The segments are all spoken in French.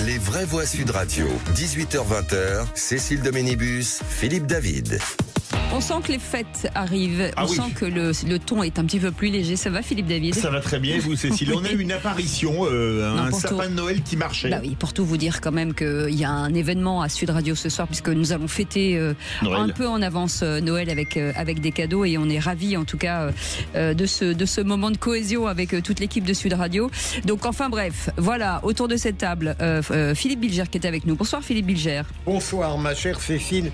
Les vraies voix Sud Radio, 18h-20h, Cécile Doménibus, Philippe David. On sent que les fêtes arrivent, on sent que le ton est un petit peu plus léger. Ça va, Philippe David? Ça va très bien, vous Cécile. On a eu une apparition, un sapin de Noël qui marchait. Bah oui, pour tout vous dire quand même qu'il y a un événement à Sud Radio ce soir, puisque nous allons fêter un peu en avance Noël avec des cadeaux, et on est ravis en tout cas de ce moment de cohésion avec toute l'équipe de Sud Radio. Donc enfin bref, voilà, autour de cette table, Philippe Bilger qui est avec nous. Bonsoir Philippe Bilger. Bonsoir ma chère Cécile.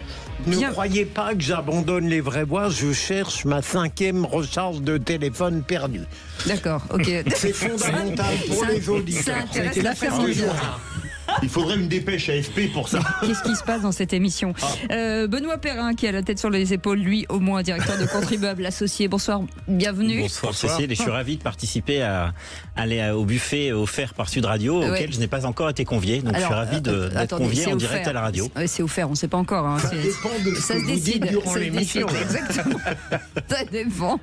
Ne croyez pas que j'abandonne les vraies voix, je cherche ma 5e recharge de téléphone perdue. D'accord, ok. C'est fondamental pour les auditeurs. Ça intéresse la famille. Il faudrait une dépêche AFP pour ça. Qu'est-ce qui se passe dans cette émission? Benoît Perrin, qui a la tête sur les épaules, lui au moins directeur de Contribuables Associés. Bonsoir, bienvenue. Bonsoir Cécile, et je suis ravi de participer à aller au buffet offert par Sud Radio, auquel je n'ai pas encore été convié. Donc je suis ravi d'être convié en direct à la radio. C'est offert, on ne sait pas encore. Hein. Ça dépend de ce que vous dites durant l'émission. Exactement. Ça dépend.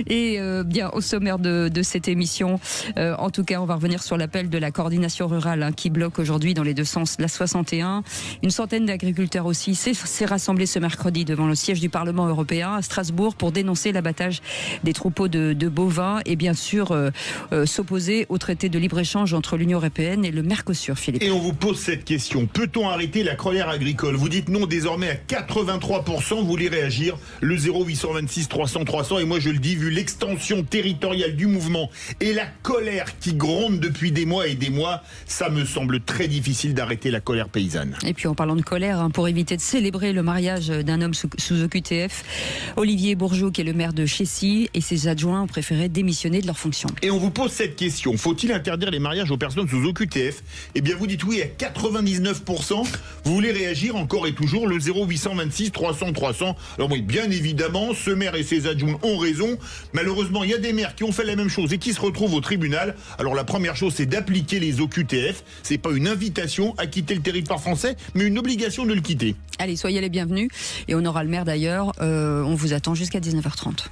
Et bien, au sommaire de cette émission, en tout cas, on va revenir sur l'appel de la coordination rurale qui bloque aujourd'hui dans les deux sens la 61. Une centaine d'agriculteurs aussi s'est rassemblé ce mercredi devant le siège du Parlement européen à Strasbourg pour dénoncer l'abattage des troupeaux de bovins et bien sûr s'opposer au traité de libre-échange entre l'Union européenne et le Mercosur, Philippe. Et on vous pose cette question. Peut-on arrêter la colère agricole? Vous dites non désormais à 83%. Vous voulez réagir? Le 0826 300 300. Et moi je le dis, vu l'extension territoriale du mouvement et la colère qui gronde depuis des mois et des mois, ça me semble très difficile d'arrêter la colère paysanne. Et puis en parlant de colère, pour éviter de célébrer le mariage d'un homme sous OQTF, Olivier Bourgeot, qui est le maire de Chécy, et ses adjoints ont préféré démissionner de leurs fonctions. Et on vous pose cette question. Faut-il interdire les mariages aux personnes sous OQTF? Eh bien vous dites oui à 99%. Vous voulez réagir encore et toujours? Le 0826 300 300. Alors oui, bien évidemment, ce maire et ses adjoints ont raison. Malheureusement, il y a des maires qui ont fait la même chose et qui se retrouvent au tribunal. Alors la première chose, c'est d'appliquer les OQTF. C'est pas une invitation à quitter le territoire français, mais une obligation de le quitter. Allez, soyez les bienvenus. Et on aura le maire d'ailleurs. On vous attend jusqu'à 19h30.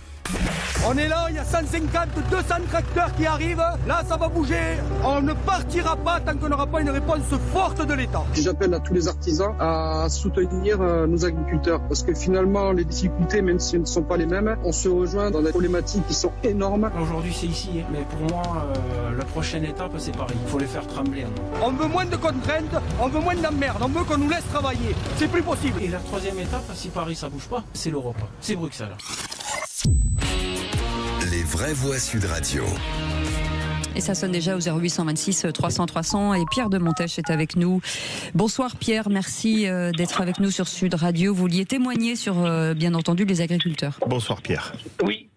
On est là, il y a 150, 200 tracteurs qui arrivent. Là, ça va bouger. On ne partira pas tant qu'on n'aura pas une réponse forte de l'État. J'appelle à tous les artisans à soutenir nos agriculteurs. Parce que finalement, les difficultés, même si elles ne sont pas les mêmes, on se rejoint dans des problématiques qui sont énormes. Aujourd'hui, c'est ici. Mais pour moi, la prochaine étape, c'est Paris. Il faut les faire trembler. On veut moins de contraintes, on veut moins d'emmerdes, on veut qu'on nous laisse travailler. C'est plus possible. Et la troisième étape, si Paris, ça bouge pas, c'est l'Europe. C'est Bruxelles. Les vraies voix Sud Radio. Et ça sonne déjà au 0826 300 300. Et Pierre de Montèche est avec nous. Bonsoir Pierre, merci d'être avec nous sur Sud Radio. Vous vouliez témoigner sur, bien entendu, les agriculteurs. Bonsoir Pierre. Oui,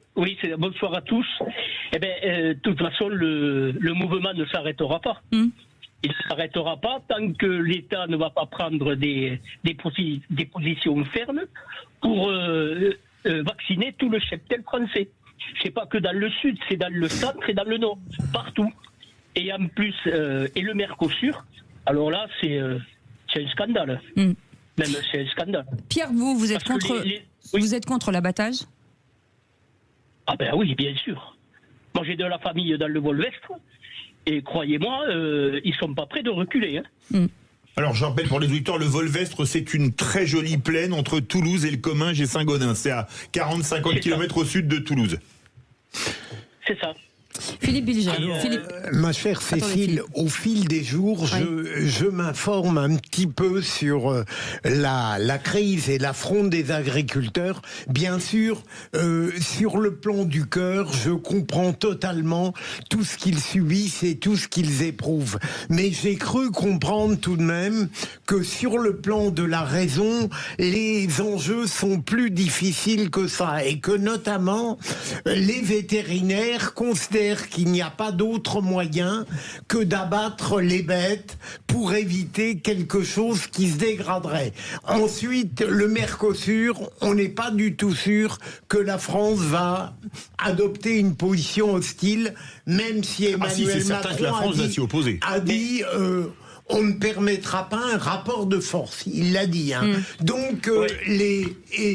bonsoir à tous. Eh bien, de toute façon, le mouvement ne s'arrêtera pas. Il ne s'arrêtera pas tant que l'État ne va pas prendre des positions fermes pour vacciner tout le cheptel français. C'est pas que dans le sud, c'est dans le centre et dans le nord, partout. Et en plus, et le Mercosur, alors là, c'est un scandale. Même c'est un scandale. Pierre, vous êtes contre, vous êtes contre l'abattage? Ah ben oui, bien sûr. Moi, j'ai de la famille dans le Volvestre, et croyez-moi, ils sont pas prêts de reculer. Alors, je rappelle pour les auditeurs, le Volvestre, c'est une très jolie plaine entre Toulouse et le Comminges et Saint-Gaudens. C'est à 40-50 km au sud de Toulouse. C'est ça. Philippe Bilger. Ma chère Cécile, au fil des jours, je m'informe un petit peu sur la crise et l'affront des agriculteurs. Bien sûr, sur le plan du cœur, je comprends totalement tout ce qu'ils subissent et tout ce qu'ils éprouvent. Mais j'ai cru comprendre tout de même que sur le plan de la raison, les enjeux sont plus difficiles que ça et que notamment les vétérinaires considèrent qu'il n'y a pas d'autre moyen que d'abattre les bêtes pour éviter quelque chose qui se dégraderait. Ensuite, le Mercosur, on n'est pas du tout sûr que la France va adopter une position hostile, même si Emmanuel Macron que la France va s'y opposer. a dit on ne permettra pas un rapport de force. Il l'a dit. Donc,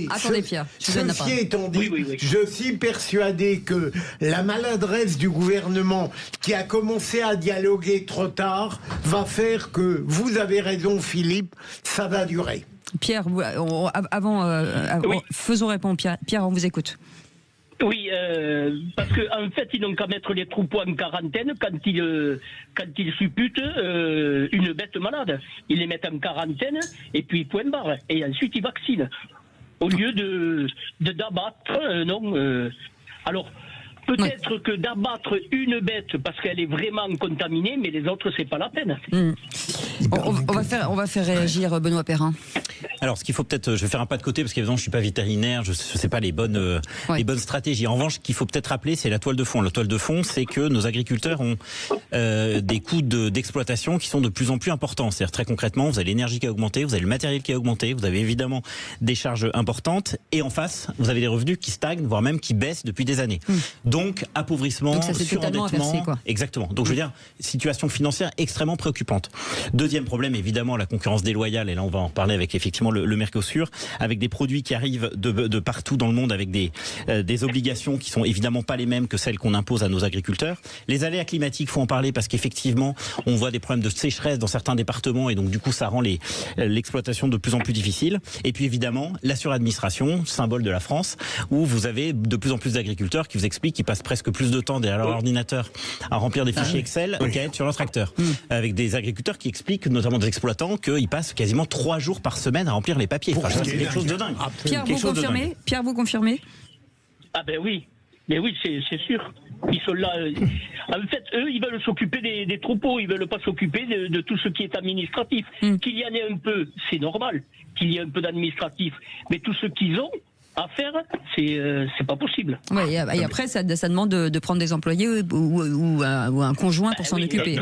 attendez, Pierre, ceci étant dit, je suis persuadé que la maladresse du gouvernement qui a commencé à dialoguer trop tard va faire que, vous avez raison Philippe, ça va durer. Pierre, faisons répondre Pierre, on vous écoute. Oui, parce qu'en fait, ils n'ont qu'à mettre les troupeaux en quarantaine quand ils supputent une bête malade. Ils les mettent en quarantaine et puis point barre. Et ensuite, ils vaccinent. Au lieu d'abattre, alors, peut-être que d'abattre une bête parce qu'elle est vraiment contaminée, mais les autres, c'est pas la peine. On va faire réagir Benoît Perrin. Alors, ce qu'il faut peut-être, je vais faire un pas de côté parce qu'évidemment, je suis pas vétérinaire, je sais pas les bonnes stratégies. En revanche, ce qu'il faut peut-être rappeler, c'est la toile de fond. La toile de fond, c'est que nos agriculteurs ont des coûts d'exploitation qui sont de plus en plus importants. C'est-à-dire très concrètement, vous avez l'énergie qui a augmenté, vous avez le matériel qui a augmenté, vous avez évidemment des charges importantes, et en face, vous avez des revenus qui stagnent, voire même qui baissent depuis des années. Donc, appauvrissement, surendettement. Exactement. Donc, je veux dire, situation financière extrêmement préoccupante. Deuxième problème, évidemment, la concurrence déloyale, et là, on va en reparler avec effectivement le Mercosur, avec des produits qui arrivent de partout dans le monde, avec des obligations qui sont évidemment pas les mêmes que celles qu'on impose à nos agriculteurs. Les aléas climatiques, faut en parler parce qu'effectivement, on voit des problèmes de sécheresse dans certains départements et donc du coup, ça rend l'exploitation de plus en plus difficile. Et puis évidemment, la suradministration, symbole de la France, où vous avez de plus en plus d'agriculteurs qui vous expliquent qu'ils passent presque plus de temps derrière leur ordinateur à remplir des fichiers Excel qu'à être sur leur tracteur. Avec des agriculteurs qui expliquent, notamment des exploitants, qu'ils passent quasiment 3 jours par semaine à remplir les papiers. Enfin, c'est quelque chose de dingue. Pierre, vous confirmez? Ah ben oui. Mais oui, c'est sûr. Ils sont là. En fait, eux, ils veulent s'occuper des troupeaux. Ils veulent pas s'occuper de tout ce qui est administratif. Qu'il y en ait un peu, c'est normal. Qu'il y ait un peu d'administratif. Mais tout ce qu'ils ont à faire, c'est pas possible. Ouais, et après, ça demande de prendre des employés ou un conjoint pour s'en occuper.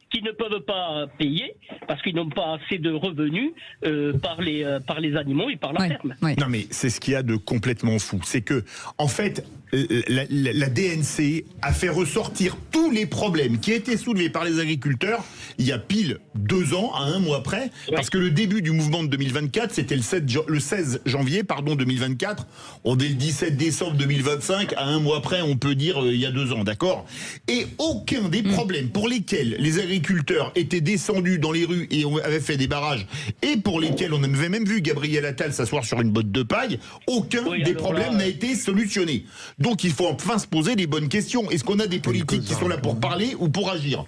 Qui ne peuvent pas payer parce qu'ils n'ont pas assez de revenus par les animaux et par la ferme. Non mais c'est ce qu'il y a de complètement fou, c'est que en fait la DNC a fait ressortir tous les problèmes qui étaient soulevés par les agriculteurs il y a pile 2 ans à 1 mois près, parce que le début du mouvement de 2024 c'était le 16 janvier 2024, dès le 17 décembre 2025 à 1 mois près on peut dire il y a 2 ans, d'accord, et aucun des problèmes pour lesquels les agriculteurs étaient descendus dans les rues et avaient fait des barrages, et pour lesquels on avait même vu Gabriel Attal s'asseoir sur une botte de paille, aucun des problèmes n'a été solutionné. Donc il faut enfin se poser les bonnes questions. Est-ce qu'on a des politiques qui sont là pour parler ou pour agir?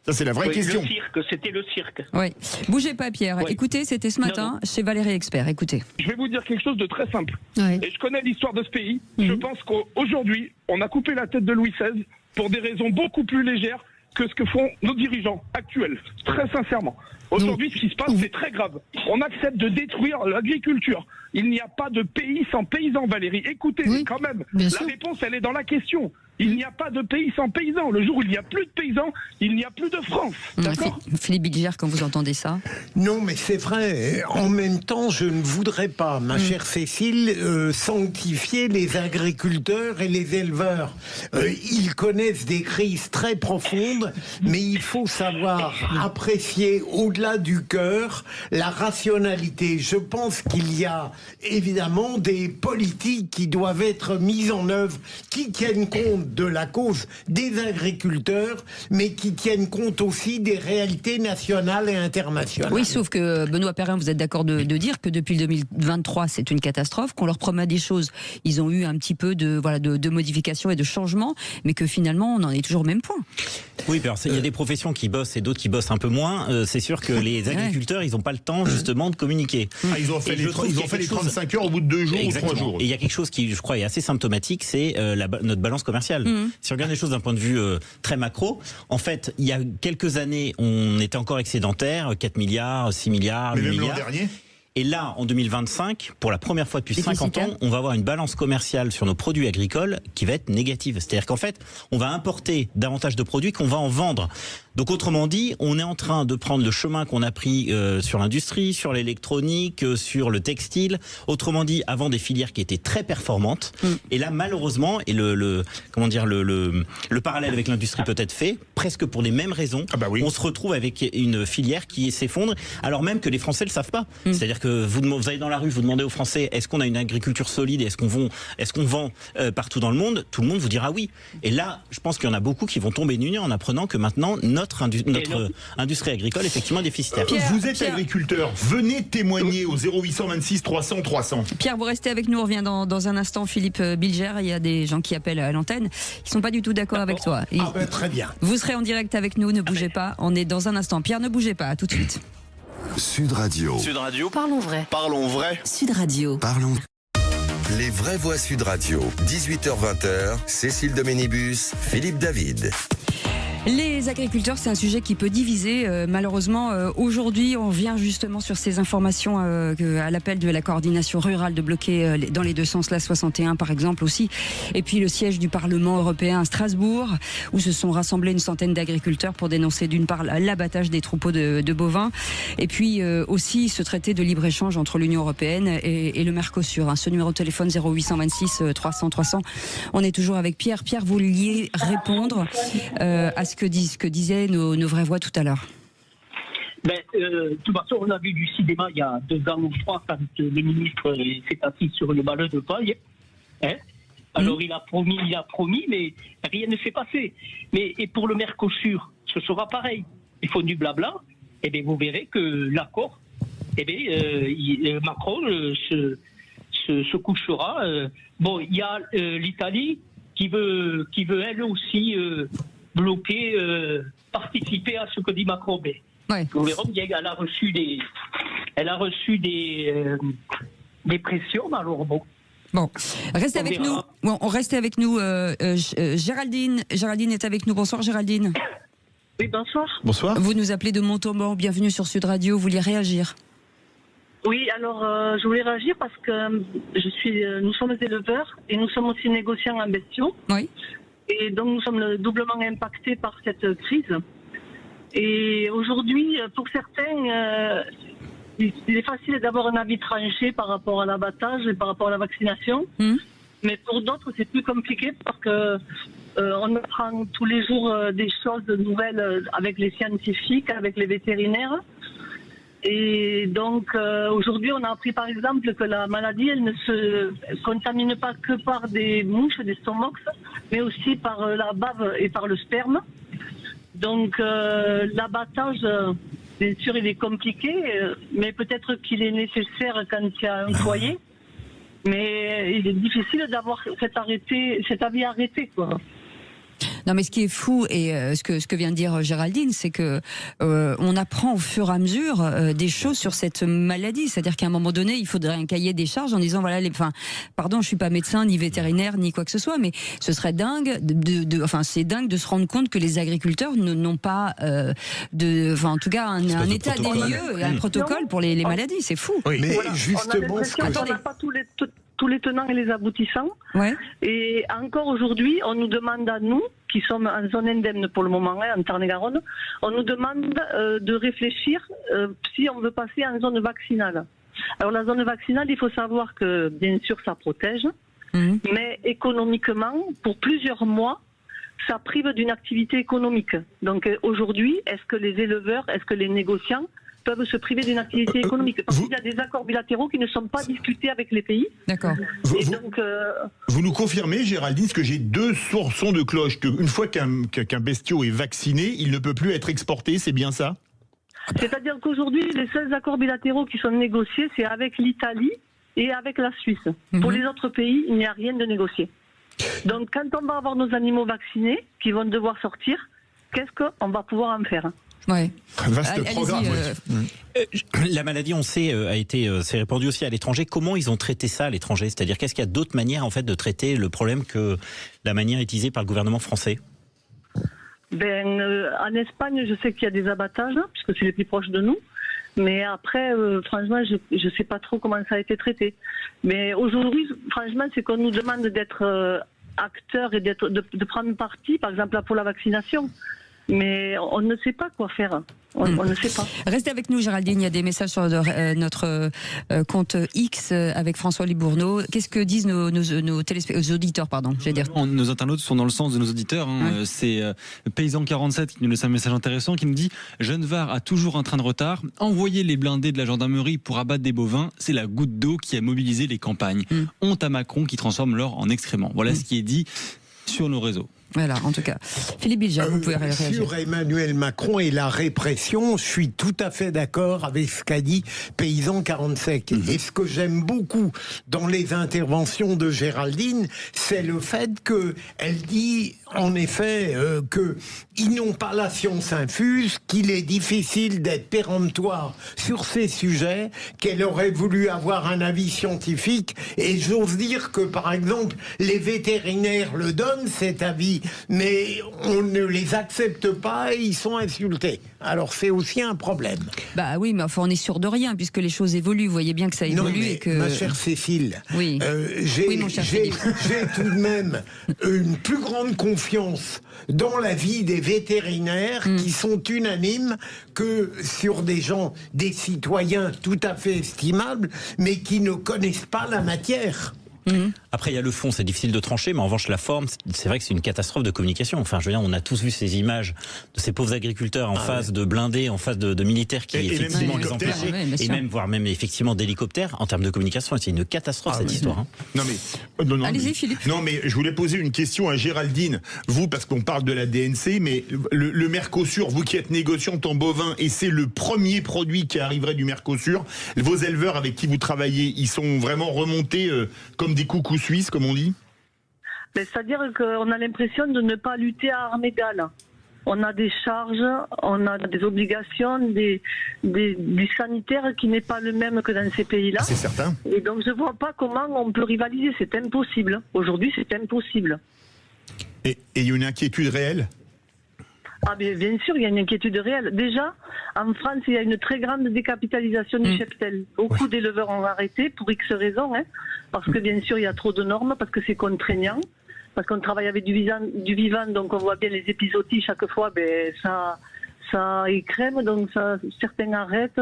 Ça, c'est la vraie question. C'était le cirque. Oui. Bougez pas, Pierre. Écoutez, c'était ce matin chez Valérie Expert. Écoutez. Je vais vous dire quelque chose de très simple. Et je connais l'histoire de ce pays. Je pense qu'aujourd'hui, on a coupé la tête de Louis XVI pour des raisons beaucoup plus légères que ce que font nos dirigeants actuels. Très sincèrement. Aujourd'hui, ce qui se passe, c'est très grave. On accepte de détruire l'agriculture. Il n'y a pas de pays sans paysans, Valérie. Écoutez, quand même, la réponse, elle est dans la question. Il n'y a pas de pays sans paysans. Le jour où il n'y a plus de paysans, il n'y a plus de France. D'accord ? Philippe Bilger, quand vous entendez ça? Non, mais c'est vrai. En même temps, je ne voudrais pas, ma chère Cécile, sanctifier les agriculteurs et les éleveurs. Ils connaissent des crises très profondes, mais il faut savoir apprécier au-delà du cœur la rationalité. Je pense qu'il y a évidemment des politiques qui doivent être mises en œuvre, qui tiennent compte de la cause des agriculteurs, mais qui tiennent compte aussi des réalités nationales et internationales. Oui, sauf que, Benoît Perrin, vous êtes d'accord de dire que depuis 2023, c'est une catastrophe, qu'on leur promet des choses, ils ont eu un petit peu de modifications et de changements, mais que finalement, on en est toujours au même point. Oui, alors il y a des professions qui bossent et d'autres qui bossent un peu moins. C'est sûr que les agriculteurs, ils n'ont pas le temps justement de communiquer. Ils ont fait les 35 heures au bout de 2 jours. Exactement. Ou 3 jours. Et il y a quelque chose qui, je crois, est assez symptomatique, c'est notre balance commerciale. Si on regarde les choses d'un point de vue très macro, en fait, il y a quelques années, on était encore excédentaire, 4 milliards, 6 milliards, 8 milliards. L'an dernier. Et là, en 2025, pour la première fois depuis 50 ans, on va avoir une balance commerciale sur nos produits agricoles qui va être négative. C'est-à-dire qu'en fait, on va importer davantage de produits qu'on va en vendre. Donc autrement dit, on est en train de prendre le chemin qu'on a pris sur l'industrie, sur l'électronique, sur le textile. Autrement dit, avant des filières qui étaient très performantes. Et là, malheureusement, et le parallèle avec l'industrie peut être fait, presque pour les mêmes raisons, on se retrouve avec une filière qui s'effondre, alors même que les Français le savent pas. C'est-à-dire que vous allez dans la rue, vous demandez aux Français, est-ce qu'on a une agriculture solide et est-ce qu'on vend partout dans le monde? Tout le monde vous dira oui. Et là, je pense qu'il y en a beaucoup qui vont tomber nus en apprenant que maintenant notre industrie agricole effectivement est déficitaire. Vous êtes agriculteur, venez témoigner au 0826 300 300. Pierre, vous restez avec nous, on revient dans un instant. Philippe Bilger, il y a des gens qui appellent à l'antenne, qui sont pas du tout d'accord avec toi. Très bien. Vous serez en direct avec nous, ne bougez pas, on est dans un instant. Pierre, ne bougez pas, à tout de suite. Sud Radio. Sud Radio. Parlons vrai. Parlons vrai. Sud Radio. Parlons. Les vraies voix Sud Radio. 18h-20h, Cécile de Ménibus, Philippe David. Les agriculteurs, c'est un sujet qui peut diviser. Malheureusement, aujourd'hui, on vient justement sur ces informations à l'appel de la coordination rurale de bloquer dans les deux sens la 61, par exemple aussi. Et puis le siège du Parlement européen à Strasbourg, où se sont rassemblés une centaine d'agriculteurs pour dénoncer d'une part l'abattage des troupeaux de bovins, et puis aussi ce traité de libre-échange entre l'Union européenne et le Mercosur. Ce numéro de téléphone 0826 300 300. On est toujours avec Pierre. Pierre, vous vouliez répondre à ce que disaient nos vraies voix tout à l'heure. De toute façon, on a vu du cinéma il y a 2 ans ou 3 quand le ministre s'est assis sur le ballon de paille. Alors il a promis, mais rien ne s'est passé. Et pour le Mercosur, ce sera pareil. Ils font du blabla, et bien vous verrez que l'accord, Macron se couchera. Il y a l'Italie qui veut elle aussi bloquer, participer à ce que dit Macron. Mais nous verrons bien, elle a reçu des pressions, alors bon. Bon, restez avec nous. Bon, on reste avec nous. Géraldine est avec nous. Bonsoir Géraldine. Oui, bonsoir. Bonsoir. Vous nous appelez de Montauban. Bienvenue sur Sud Radio. Vous vouliez réagir? Oui, alors je voulais réagir parce que nous sommes éleveurs et nous sommes aussi négociants en bestiaux. Oui. Et donc nous sommes doublement impactés par cette crise. Et aujourd'hui, pour certains, il est facile d'avoir un avis tranché par rapport à l'abattage et par rapport à la vaccination. Mais pour d'autres, c'est plus compliqué parce que on apprend tous les jours des choses nouvelles avec les scientifiques, avec les vétérinaires. Et donc aujourd'hui, on a appris par exemple que la maladie, elle ne se contamine pas que par des mouches, des stomox, mais aussi par la bave et par le sperme. Donc l'abattage, bien sûr, il est compliqué, mais peut-être qu'il est nécessaire quand il y a un foyer. Mais il est difficile d'avoir cet avis arrêté, quoi. Non, mais ce qui est fou et ce que vient de dire Géraldine, c'est que on apprend au fur et à mesure des choses sur cette maladie. C'est-à-dire qu'à un moment donné, il faudrait un cahier des charges en disant voilà, pardon, je suis pas médecin ni vétérinaire ni quoi que ce soit, mais ce serait dingue c'est dingue de se rendre compte que les agriculteurs n'ont pas en tout cas un état des lieux et un protocole pour les maladies. C'est fou. Oui, mais voilà. justement, on n'a pas tous les tenants et les aboutissants. Ouais. Et encore aujourd'hui, on nous demande à nous, qui sommes en zone indemne pour le moment, en Tarn-et-Garonne, on nous demande de réfléchir si on veut passer en zone vaccinale. Alors la zone vaccinale, il faut savoir que bien sûr ça protège, mais économiquement, pour plusieurs mois, ça prive d'une activité économique. Donc aujourd'hui, est-ce que les éleveurs, est-ce que les négociants peuvent se priver d'une activité économique parce qu'il y a des accords bilatéraux qui ne sont pas discutés avec les pays. D'accord. Vous nous confirmez, Géraldine, que j'ai 2 sons de cloche, qu'une fois qu'un bestiau est vacciné, il ne peut plus être exporté, c'est bien ça? C'est-à-dire qu'aujourd'hui, les seuls accords bilatéraux qui sont négociés, c'est avec l'Italie et avec la Suisse. Pour les autres pays, il n'y a rien de négocié. Donc quand on va avoir nos animaux vaccinés, qui vont devoir sortir, qu'est-ce qu'on va pouvoir en faire? Ouais. Vaste programme. La maladie, on sait, s'est répandue aussi à l'étranger. Comment ils ont traité ça à l'étranger? C'est-à-dire, qu'est-ce qu'il y a d'autres manières en fait de traiter le problème que la manière utilisée par le gouvernement français? En Espagne, je sais qu'il y a des abattages, puisque c'est les plus proches de nous. Mais après, franchement, je ne sais pas trop comment ça a été traité. Mais aujourd'hui, franchement, c'est qu'on nous demande d'être acteurs et de prendre parti, par exemple là, pour la vaccination. mais on ne sait pas quoi faire. On ne sait pas. Restez avec nous, Géraldine. Il y a des messages sur notre compte X avec François Libourneau. Qu'est-ce que disent nos auditeurs, Nos internautes sont dans le sens de nos auditeurs. Ouais. C'est Paysan47 qui nous laisse un message intéressant qui nous dit « Gennevar a toujours un train de retard. Envoyer les blindés de la gendarmerie pour abattre des bovins, c'est la goutte d'eau qui a mobilisé les campagnes. Honte à Macron qui transforme l'or en excréments. » Voilà ce qui est dit sur nos réseaux. Voilà, en tout cas. Philippe Bilger, vous pouvez réagir. Sur Emmanuel Macron et la répression, je suis tout à fait d'accord avec ce qu'a dit Paysan 47. Et ce que j'aime beaucoup dans les interventions de Géraldine, c'est le fait qu'elle dit, en effet, qu'ils n'ont pas la science infuse, qu'il est difficile d'être péremptoire sur ces sujets, qu'elle aurait voulu avoir un avis scientifique. Et j'ose dire que, par exemple, les vétérinaires le donnent, cet avis, mais on ne les accepte pas et ils sont insultés. Alors c'est aussi un problème. Bah oui, mais enfin on est sûr de rien puisque les choses évoluent. Vous voyez bien que ça évolue. Non, mais et que... ma chère Cécile, oui. J'ai tout de même une plus grande confiance dans la vie des vétérinaires qui sont unanimes que sur des gens, des citoyens tout à fait estimables, mais qui ne connaissent pas la matière. Après, il y a le fond, c'est difficile de trancher, mais en revanche, la forme, c'est vrai que c'est une catastrophe de communication. Enfin, je veux dire, on a tous vu ces images de ces pauvres agriculteurs en face de blindés, en face de militaires qui effectivement les empêchaient, et même, voire même effectivement d'hélicoptères. En termes de communication, c'est une catastrophe cette histoire. Hein. Allez-y, Philippe. Non, mais je voulais poser une question à Géraldine. Vous, parce qu'on parle de la DNC, mais le Mercosur, vous qui êtes négociante en bovin, et c'est le premier produit qui arriverait du Mercosur, vos éleveurs avec qui vous travaillez, ils sont vraiment remontés comme des coucous suisses, comme on dit? C'est-à-dire qu'on a l'impression de ne pas lutter à armes égales. On a des charges, on a des obligations, du sanitaire qui n'est pas le même que dans ces pays-là. C'est certain. Et donc je ne vois pas comment on peut rivaliser, c'est impossible. Aujourd'hui, c'est impossible. Et il y a une inquiétude réelle? Ah bien sûr, il y a une inquiétude réelle. Déjà, en France, il y a une très grande décapitalisation du cheptel. Beaucoup d'éleveurs ont arrêté pour X raisons, parce que bien sûr, il y a trop de normes, parce que c'est contraignant, parce qu'on travaille avec du vivant, donc on voit bien les épizooties chaque fois, ça écrème, donc certains arrêtent.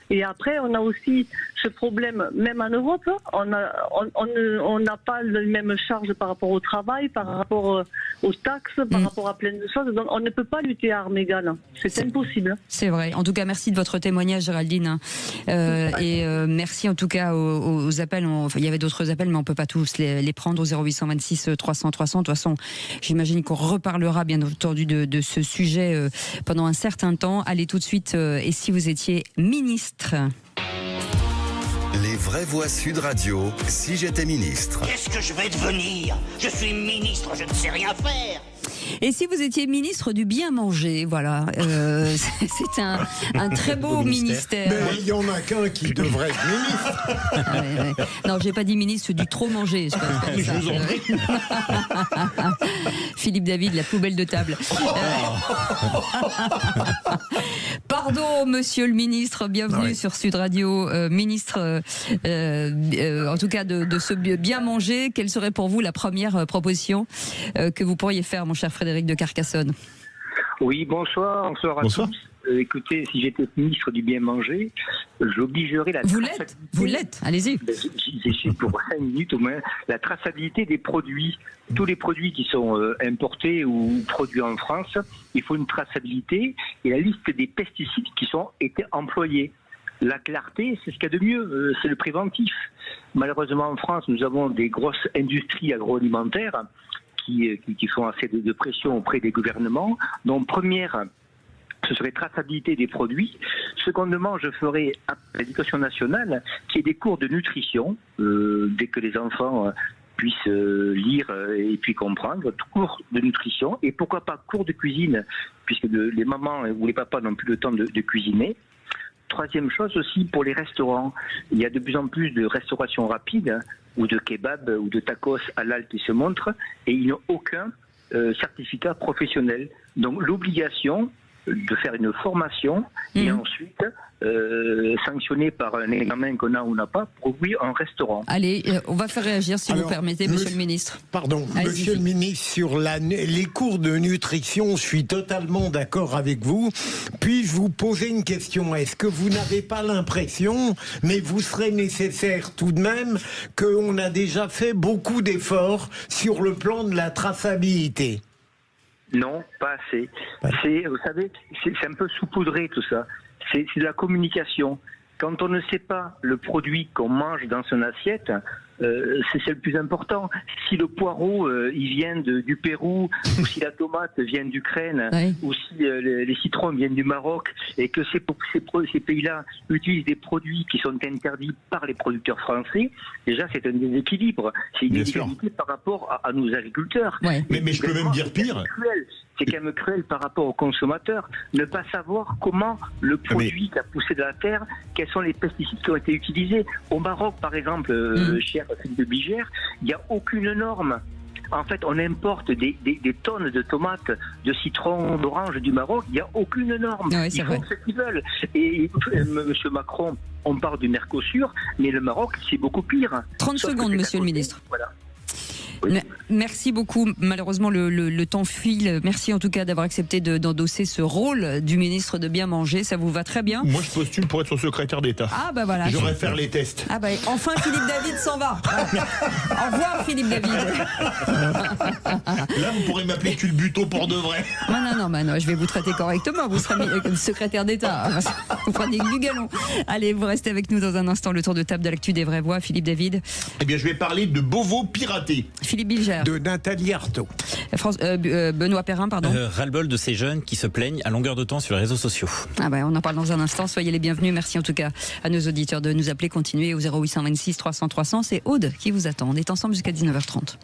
Et après, on a aussi ce problème, même en Europe, on n'a pas les mêmes charges par rapport au travail, par rapport aux taxes, par rapport à plein de choses. Donc on ne peut pas lutter à armes égales. C'est impossible. C'est vrai. En tout cas, merci de votre témoignage, Géraldine. Et merci en tout cas aux appels. Il y avait d'autres appels, mais on ne peut pas tous les prendre au 0826 300 300. De toute façon, j'imagine qu'on reparlera bien entendu de ce sujet pendant un certain temps. Allez tout de suite, et si vous étiez ministre? Les vraies voix Sud Radio, si j'étais ministre. Qu'est-ce que je vais devenir? Je suis ministre, je ne sais rien faire. Et si vous étiez ministre du bien manger, voilà, c'est un très beau ministère. Mais il n'y en a qu'un qui devrait être ministre. Non, j'ai pas dit ministre du trop manger. Je vous en prie. Philippe David, la poubelle de table. Pardon, monsieur le ministre, bienvenue sur Sud Radio. Ministre, en tout cas, de ce bien manger, quelle serait pour vous la première proposition que vous pourriez faire, mon cher Frédéric de Carcassonne? Oui, bonsoir à tous. Écoutez, si j'étais ministre du bien manger, j'obligerais la traçabilité. Vous l'êtes, allez-y. J'y suis pour 5 minutes au moins. La traçabilité des produits. Tous les produits qui sont importés ou produits en France, il faut une traçabilité et la liste des pesticides qui ont été employés. La clarté, c'est ce qu'il y a de mieux, c'est le préventif. Malheureusement, en France, nous avons des grosses industries agroalimentaires qui font assez de pression auprès des gouvernements. Donc, première, ce serait traçabilité des produits. Secondement, je ferais à l'éducation nationale qu'il y ait des cours de nutrition, dès que les enfants puissent lire et puis comprendre, cours de nutrition, et pourquoi pas cours de cuisine, puisque les mamans ou les papas n'ont plus le temps de cuisiner. Troisième chose aussi pour les restaurants, il y a de plus en plus de restauration rapide ou de kebab ou de tacos halal qui se montrent et ils n'ont aucun certificat professionnel. Donc l'obligation de faire une formation et ensuite sanctionné par un examen qu'on a ou n'a pas pour ouvrir un restaurant. Allez, on va faire réagir si vous permettez, monsieur le ministre. Pardon, monsieur le ministre, sur les cours de nutrition, je suis totalement d'accord avec vous. Puis-je vous poser une question? Est-ce que vous n'avez pas l'impression, mais vous serez nécessaire tout de même, qu'on a déjà fait beaucoup d'efforts sur le plan de la traçabilité? Non, pas assez. Vous savez, c'est un peu saupoudré tout ça. C'est de la communication. Quand on ne sait pas le produit qu'on mange dans son assiette, c'est le plus important. Si le poireau, il vient du Pérou, ou si la tomate vient d'Ukraine, ou si les citrons viennent du Maroc, et que ces pays-là utilisent des produits qui sont interdits par les producteurs français, déjà c'est un déséquilibre. C'est une inégalité par rapport à nos agriculteurs. Mais je peux même dire pire. C'est quand même cruel par rapport aux consommateurs, ne pas savoir comment le produit qui a poussé de la terre, quels sont les pesticides qui ont été utilisés. Au Maroc, par exemple, cher Philippe de Bigère, il n'y a aucune norme. En fait, on importe des tonnes de tomates, de citrons, d'oranges du Maroc, il n'y a aucune norme. Ils font ce qu'ils veulent. Et M. Macron, on parle du Mercosur, mais le Maroc, c'est beaucoup pire. 30 secondes, monsieur le ministre. Voilà. Merci beaucoup. Malheureusement, le temps file. Merci en tout cas d'avoir accepté d'endosser ce rôle du ministre de bien manger. Ça vous va très bien. Moi, je postule pour être son secrétaire d'État. Ah bah voilà. J'aurais faire les tests. Ah bah enfin, Philippe David s'en va. Au revoir, Philippe David. Là, vous pourrez m'appeler culbuto pour de vrai. Non, je vais vous traiter correctement. Vous serez secrétaire d'État. Vous prenez du galon. Allez, vous restez avec nous dans un instant. Le tour de table de l'actu des vraies voix. Philippe David. Eh bien, je vais parler de Beauvau piraté. Philippe Bilger. De Nathalie Arthaud. Benoît Perrin, pardon. Ras-le-bol de ces jeunes qui se plaignent à longueur de temps sur les réseaux sociaux. Ah bah, on en parle dans un instant. Soyez les bienvenus. Merci en tout cas à nos auditeurs de nous appeler. Continuez au 0826 300 300. C'est Aude qui vous attend. On est ensemble jusqu'à 19h30.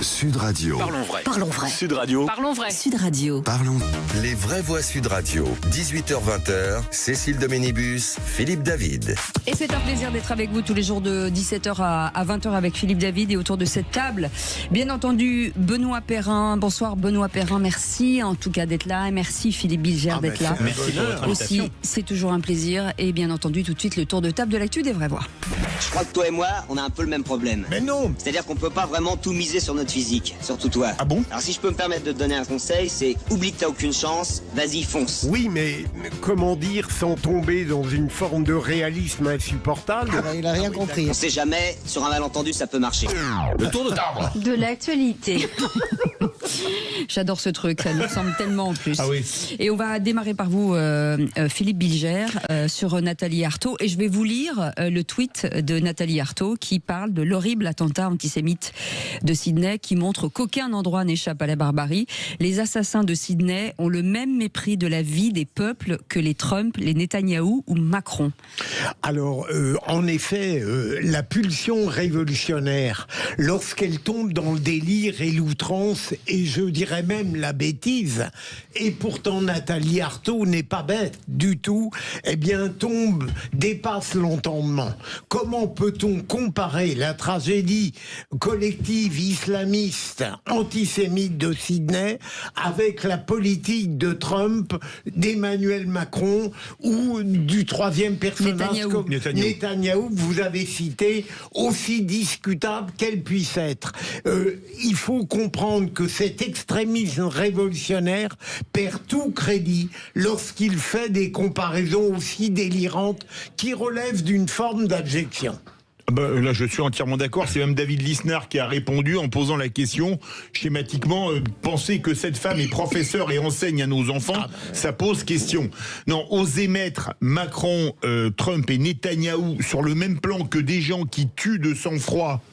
Sud Radio. Parlons vrai. Parlons vrai. Sud Radio. Parlons vrai. Sud Radio. Parlons. Les vraies voix Sud Radio. 18h-20h. Cécile Doménibus, Philippe David. Et c'est un plaisir d'être avec vous tous les jours de 17h à 20h avec Philippe David et autour de cette table. Bien entendu, Benoît Perrin. Bonsoir Benoît Perrin. Merci en tout cas d'être là. Et merci Philippe Bilger d'être là. Merci pour votre invitation. Aussi, c'est toujours un plaisir. Et bien entendu, tout de suite, le tour de table de l'actu des vraies voix. Je crois que toi et moi, on a un peu le même problème. Mais non. C'est-à-dire qu'on peut pas vraiment tout miser sur notre physique, surtout toi. Ah bon? Alors si je peux me permettre de te donner un conseil, c'est oublie que t'as aucune chance, vas-y fonce. Oui, mais comment dire sans tomber dans une forme de réalisme insupportable? Il a rien compris. On sait jamais, sur un malentendu ça peut marcher. Le tour de table. De l'actualité. J'adore ce truc, ça nous semble tellement en plus. Ah oui. Et on va démarrer par vous, Philippe Bilger, sur Nathalie Arthaud. Et je vais vous lire le tweet de Nathalie Arthaud qui parle de l'horrible attentat antisémite de Sydney qui montre qu'aucun endroit n'échappe à la barbarie. Les assassins de Sydney ont le même mépris de la vie des peuples que les Trump, les Netanyahou ou Macron. Alors, en effet, la pulsion révolutionnaire, lorsqu'elle tombe dans le délire et l'outrance, et je dirais même la bêtise, et pourtant Nathalie Arthaud n'est pas bête du tout, eh bien dépasse l'entendement. Comment peut-on comparer la tragédie collective islamiste antisémite de Sydney avec la politique de Trump, d'Emmanuel Macron ou du troisième personnage comme Netanyahou, que vous avez cité, aussi discutable qu'elle puisse être. Il faut comprendre que cet extrémisme révolutionnaire perd tout crédit lorsqu'il fait des comparaisons aussi délirantes qui relèvent d'une forme d'abjection. Là, je suis entièrement d'accord. C'est même David Lisnard qui a répondu en posant la question schématiquement. Penser que cette femme est professeure et enseigne à nos enfants, ça pose question. Non, oser mettre Macron, Trump et Netanyahou sur le même plan que des gens qui tuent de sang-froid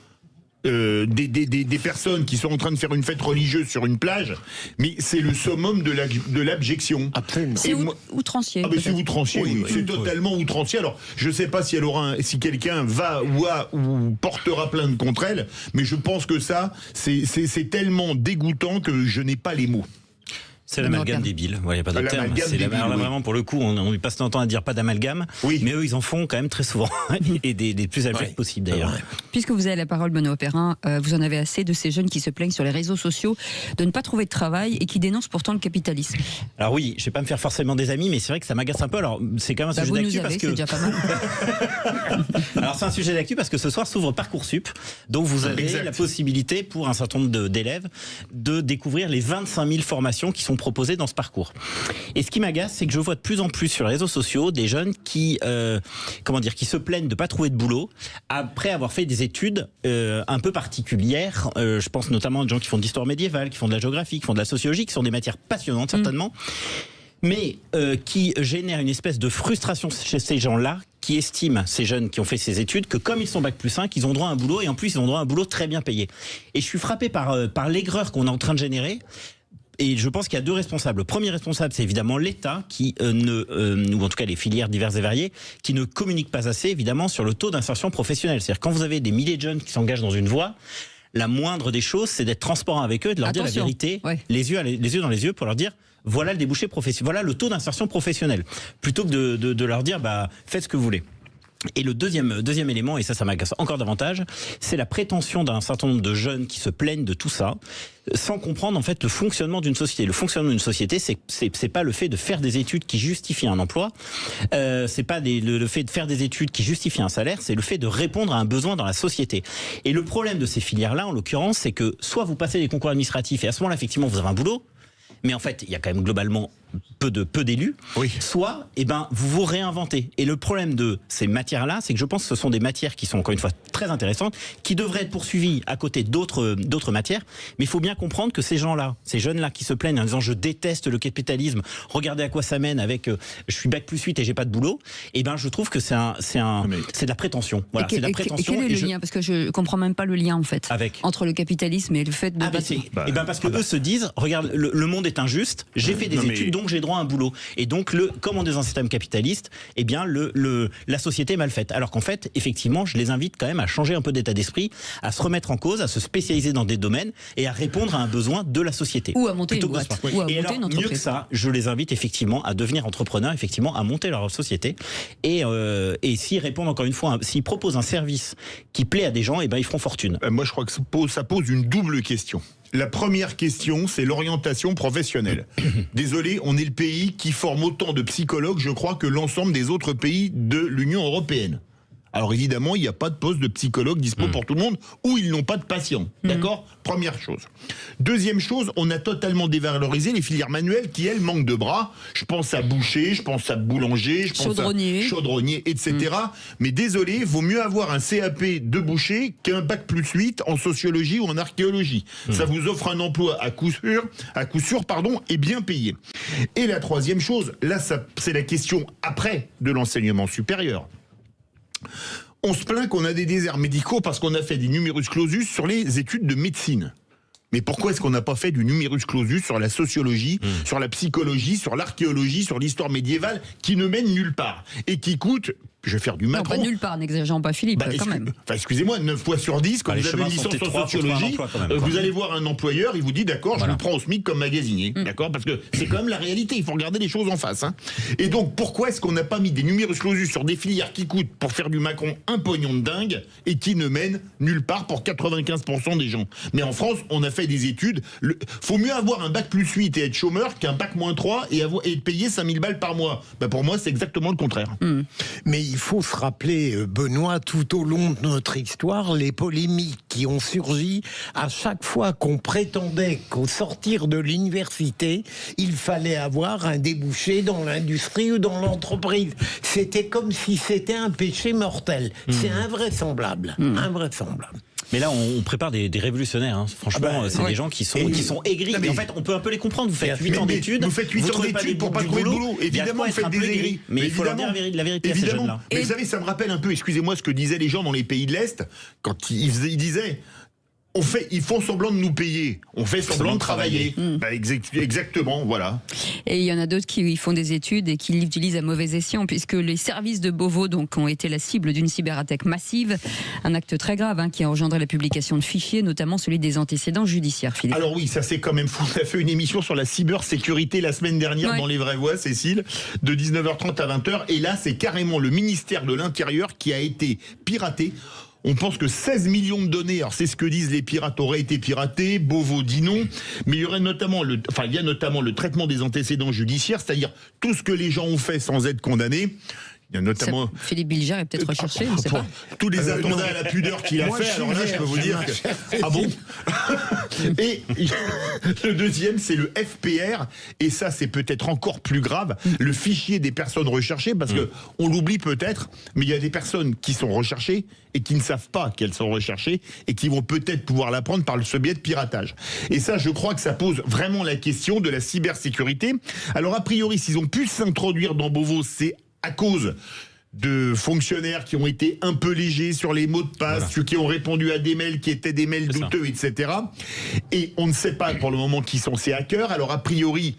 des personnes qui sont en train de faire une fête religieuse sur une plage, mais c'est le summum de l'abjection. Absolument. C'est outrancier. C'est outrancier, oui. C'est totalement outrancier. Alors, je ne sais pas si si quelqu'un va ou portera plainte contre elle, mais je pense que ça, c'est tellement dégoûtant que je n'ai pas les mots. C'est l'amalgame débile, il n'y a pas d'autre terme. Alors, vraiment, pour le coup, on passe notre temps à dire pas d'amalgame, mais eux, ils en font quand même très souvent, et des plus abjects possibles d'ailleurs. Puisque vous avez la parole, Benoît Perrin, vous en avez assez de ces jeunes qui se plaignent sur les réseaux sociaux de ne pas trouver de travail et qui dénoncent pourtant le capitalisme. Alors oui, je ne vais pas me faire forcément des amis, mais c'est vrai que ça m'agace un peu. Alors c'est quand même un sujet d'actu parce que... c'est déjà pas mal. Alors c'est un sujet d'actu parce que ce soir s'ouvre Parcoursup, donc vous avez la possibilité pour un certain nombre d'élèves de découvrir les 25 000 formations qui sont proposées dans ce parcours. Et ce qui m'agace, c'est que je vois de plus en plus sur les réseaux sociaux des jeunes qui se plaignent de pas trouver de boulot après avoir fait des études un peu particulières. Je pense notamment à des gens qui font de l'histoire médiévale, qui font de la géographie, qui font de la sociologie, qui sont des matières passionnantes certainement, mais qui génèrent une espèce de frustration chez ces gens-là, qui estiment, ces jeunes qui ont fait ces études, que comme ils sont Bac+5, ils ont droit à un boulot, et en plus ils ont droit à un boulot très bien payé. Et je suis frappé par l'aigreur qu'on est en train de générer. Et je pense qu'il y a deux responsables. Le premier responsable, c'est évidemment l'État, qui ou en tout cas les filières diverses et variées, qui ne communiquent pas assez, évidemment, sur le taux d'insertion professionnelle. C'est-à-dire quand vous avez des milliers de jeunes qui s'engagent dans une voie, la moindre des choses, c'est d'être transparent avec eux, de leur dire la vérité, les yeux dans les yeux, pour leur dire voilà le débouché professionnel, voilà le taux d'insertion professionnelle, plutôt que de leur dire faites ce que vous voulez. Et le deuxième élément, et ça m'agace encore davantage, c'est la prétention d'un certain nombre de jeunes qui se plaignent de tout ça, sans comprendre en fait le fonctionnement d'une société. Le fonctionnement d'une société, c'est pas le fait de faire des études qui justifient un emploi, c'est pas le fait de faire des études qui justifient un salaire, c'est le fait de répondre à un besoin dans la société. Et le problème de ces filières-là, en l'occurrence, c'est que soit vous passez des concours administratifs et à ce moment-là, effectivement, vous avez un boulot, mais en fait, il y a quand même globalement peu d'élus, soit vous vous réinventez. Et le problème de ces matières-là, c'est que je pense que ce sont des matières qui sont encore une fois très intéressantes, qui devraient être poursuivies à côté d'autres matières, mais il faut bien comprendre que ces gens-là, ces jeunes-là qui se plaignent en disant je déteste le capitalisme, regardez à quoi ça mène avec je suis Bac+8 et j'ai pas de boulot, je trouve que c'est de la prétention. Voilà, c'est de la prétention. Et quel est le lien ? Parce que je comprends même pas le lien en fait entre le capitalisme et le fait de parce que eux se disent regarde, le monde est injuste, j'ai fait des études, donc j'ai droit à un boulot. Et donc, comme on est dans un système capitaliste, la société est mal faite. Alors qu'en fait, effectivement, je les invite quand même à changer un peu d'état d'esprit, à se remettre en cause, à se spécialiser dans des domaines et à répondre à un besoin de la société. Ou à monter une boîte. Et alors, mieux que ça, je les invite effectivement à devenir entrepreneurs, effectivement, à monter leur société. Et s'ils répondent encore une fois, s'ils proposent un service qui plaît à des gens, ils feront fortune. Moi, je crois que ça pose une double question. La première question, c'est l'orientation professionnelle. Désolé, on est le pays qui forme autant de psychologues, je crois, que l'ensemble des autres pays de l'Union européenne. Alors évidemment, il n'y a pas de poste de psychologue dispo pour tout le monde, ou ils n'ont pas de patients. D'accord ? Première chose. Deuxième chose, on a totalement dévalorisé les filières manuelles qui, elles, manquent de bras. Je pense à boucher, je pense à boulanger, je pense à chaudronnier, etc. Mais désolé, vaut mieux avoir un CAP de boucher qu'un Bac+8 en sociologie ou en archéologie. Ça vous offre un emploi à coup sûr, et bien payé. Et la troisième chose, là, c'est la question après de l'enseignement supérieur. On se plaint qu'on a des déserts médicaux parce qu'on a fait des numerus clausus sur les études de médecine. Mais pourquoi est-ce qu'on n'a pas fait du numerus clausus sur la sociologie, sur la psychologie, sur l'archéologie, sur l'histoire médiévale, qui ne mène nulle part et qui coûte... Je vais faire du Macron. Non, pas nulle part, n'exagérons pas Philippe, quand même. Excusez-moi, 9 fois sur 10, quand vous avez une licence en sociologie, vous allez voir un employeur, il vous dit d'accord, je vous prends au SMIC comme magasinier. D'accord ? Parce que c'est quand même la réalité, il faut regarder les choses en face. Et donc, pourquoi est-ce qu'on n'a pas mis des numerus clausus sur des filières qui coûtent, pour faire du Macron, un pognon de dingue, et qui ne mènent nulle part pour 95% des gens ? Mais en France, on a fait des études. Faut mieux avoir un Bac+8 et être chômeur qu'un Bac-3 et payer 5000 balles par mois. Pour moi, c'est exactement le contraire. Mais il faut se rappeler, Benoît, tout au long de notre histoire, les polémiques qui ont surgi à chaque fois qu'on prétendait qu'au sortir de l'université, il fallait avoir un débouché dans l'industrie ou dans l'entreprise. C'était comme si c'était un péché mortel. C'est invraisemblable. Invraisemblable. Mais là, on prépare des révolutionnaires. Franchement, c'est des gens qui sont aigris. Mais en fait, on peut un peu les comprendre. Vous faites 8 ans d'études. Vous faites 8 ans d'études pour pas trouver de boulot. Évidemment, vous faites des aigris. Mais il faut leur dire la vérité à ces jeunes-là. Mais vous savez, ça me rappelle un peu, excusez-moi, ce que disaient les gens dans les pays de l'Est, quand ils disaient... ils font semblant de nous payer. On fait semblant de travailler. Bah, exactement, voilà. Et il y en a d'autres qui font des études et qui l'utilisent à mauvais escient, puisque les services de Beauvau donc, ont été la cible d'une cyberattaque massive. Un acte très grave qui a engendré la publication de fichiers, notamment celui des antécédents judiciaires, Philippe. Alors oui, ça c'est quand même fou. On a fait une émission sur la cybersécurité la semaine dernière dans Les Vraies Voix, Cécile, de 19h30 à 20h. Et là, c'est carrément le ministère de l'Intérieur qui a été piraté. On pense que 16 millions de données, alors c'est ce que disent les pirates, auraient été piratées. Beauvau dit non, mais il y a notamment le traitement des antécédents judiciaires, c'est-à-dire tout ce que les gens ont fait sans être condamnés. Il y a notamment Philippe Bilger est peut-être recherché, je ne sais pas. Tous les attentats à la pudeur qu'il a fait, alors là je peux vous dire que... Ah bon. Et le deuxième, c'est le FPR, et ça c'est peut-être encore plus grave, le fichier des personnes recherchées, parce que on l'oublie peut-être, mais il y a des personnes qui sont recherchées et qui ne savent pas qu'elles sont recherchées et qui vont peut-être pouvoir l'apprendre par ce biais de piratage. Et ça, je crois que ça pose vraiment la question de la cybersécurité. Alors a priori, s'ils ont pu s'introduire dans Beauvau, c'est à cause de fonctionnaires qui ont été un peu légers sur les mots de passe, ceux qui ont répondu à des mails qui étaient des mails douteux, etc. Et on ne sait pas pour le moment qui sont ces hackers. Alors a priori,